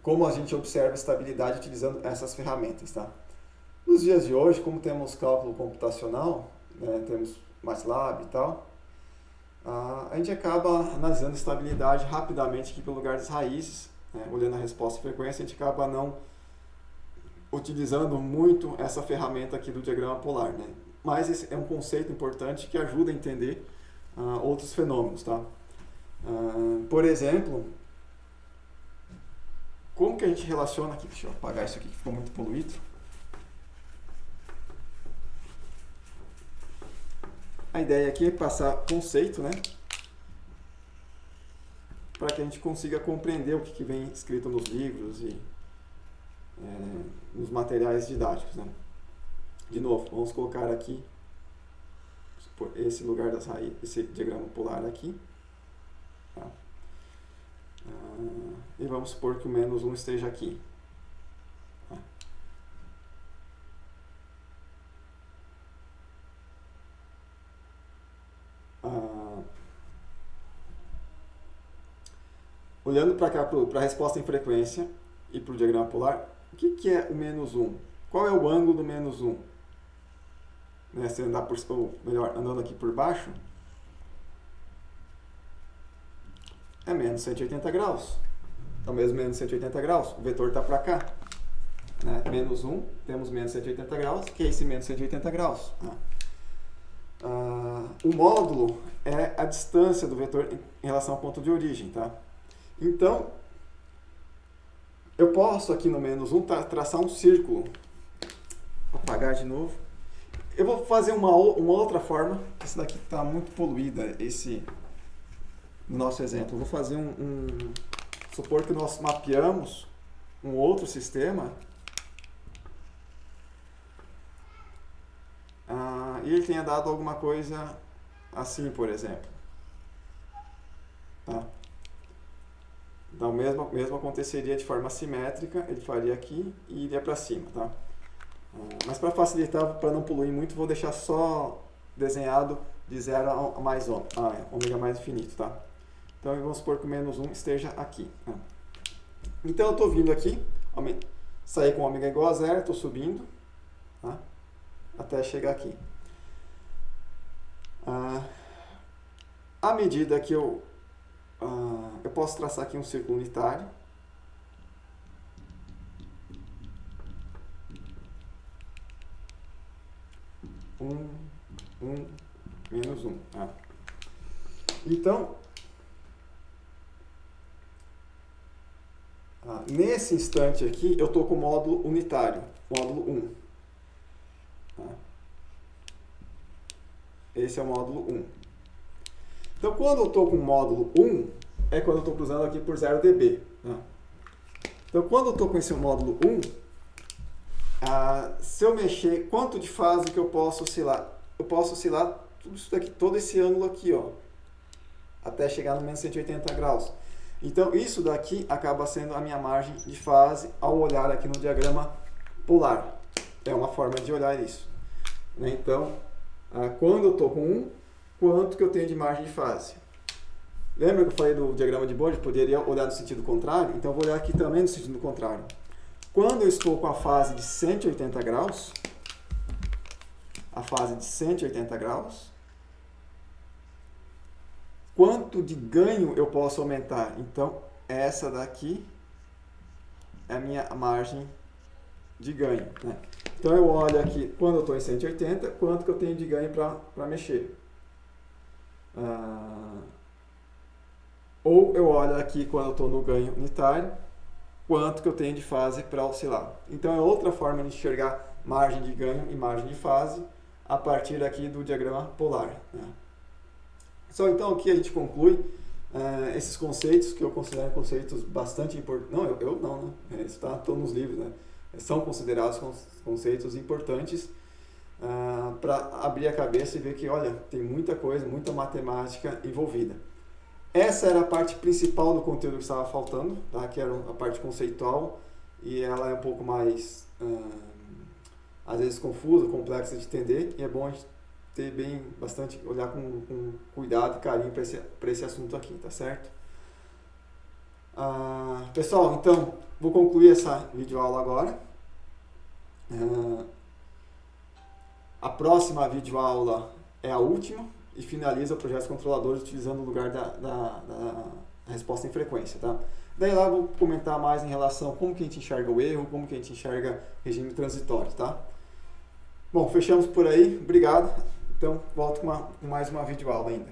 como a gente observa estabilidade utilizando essas ferramentas. Tá? Nos dias de hoje, como temos cálculo computacional, né, temos MATLAB e tal, a gente acaba analisando estabilidade rapidamente aqui pelo lugar das raízes, né, olhando a resposta e frequência, a gente acaba não utilizando muito essa ferramenta aqui do diagrama polar. Né? Mas esse é um conceito importante que ajuda a entender outros fenômenos. Tá? Por exemplo, como que a gente relaciona aqui? Deixa eu apagar isso aqui que ficou muito poluído. A ideia aqui é passar conceito, né? Para que a gente consiga compreender o que vem escrito nos livros e nos materiais didáticos. Né? De novo, vamos colocar aqui esse lugar das raízes, esse diagrama polar aqui. Tá? E vamos supor que o -1 esteja aqui. Tá? Olhando para cá, para a resposta em frequência e para o diagrama polar, o que é o -1? Qual é o ângulo do -1? Né, se andar ou melhor, andando aqui por baixo, é menos 180 graus. Então, mesmo menos 180 graus, o vetor está para cá. Né? -1, temos menos 180 graus, que é esse menos 180 graus. Né? O módulo é a distância do vetor em relação ao ponto de origem. Tá? Então, eu posso aqui no -1 traçar um círculo. Vou apagar de novo. Eu vou fazer uma outra forma. Esse daqui está muito poluída, no nosso exemplo. Eu vou fazer supor que nós mapeamos um outro sistema e ele tenha dado alguma coisa assim, por exemplo. Tá? Então, o mesmo aconteceria de forma simétrica, ele faria aqui e iria para cima. Tá? Mas para facilitar, para não poluir muito, vou deixar só desenhado de 0 a mais ômega mais infinito. Tá? Então, vamos supor que o -1 esteja aqui. Né? Então, eu estou vindo aqui, sair com ômega igual a 0, estou subindo, tá? Até chegar aqui. À medida que eu posso traçar aqui um círculo unitário. -1. Tá? Então, nesse instante aqui, eu estou com o módulo unitário, módulo 1. Tá? Esse é o módulo 1. Então, quando eu estou com o módulo 1, é quando eu estou cruzando aqui por 0 dB. Tá? Então, quando eu estou com esse módulo 1, se eu mexer, quanto de fase que eu posso oscilar? Eu posso oscilar tudo isso daqui, todo esse ângulo aqui, ó. até chegar no menos 180 graus. Então, isso daqui acaba sendo a minha margem de fase ao olhar aqui no diagrama polar. É uma forma de olhar isso. Então, quando eu estou com 1, quanto que eu tenho de margem de fase? Lembra que eu falei do diagrama de Bode? Poderia olhar no sentido contrário? Então, eu vou olhar aqui também no sentido contrário. Quando eu estou com a fase de 180 graus, quanto de ganho eu posso aumentar? Então, essa daqui é a minha margem de ganho, né? Então, eu olho aqui, quando eu estou em 180, quanto que eu tenho de ganho para mexer. Ou eu olho aqui, quando eu estou no ganho unitário, quanto que eu tenho de fase para oscilar. Então, é outra forma de enxergar margem de ganho e margem de fase a partir aqui do diagrama polar, né? Então, aqui a gente conclui esses conceitos que eu considero conceitos bastante importantes. Não, eu não, né? Isso estão nos livros, né? São considerados conceitos importantes para abrir a cabeça e ver que, olha, tem muita coisa, muita matemática envolvida. Essa era a parte principal do conteúdo que estava faltando, tá? Que era a parte conceitual, e ela é um pouco mais, às vezes, confusa, complexa de entender, e é bom a gente ter olhar com cuidado e carinho para esse assunto aqui, tá certo? Pessoal, então, vou concluir essa videoaula agora. A próxima videoaula é a última e finaliza o projeto controladores utilizando o lugar da resposta em frequência, tá? Daí lá eu vou comentar mais em relação a como que a gente enxerga o erro, como que a gente enxerga regime transitório, tá? Bom, fechamos por aí. Obrigado. Então, volto com mais uma videoaula ainda.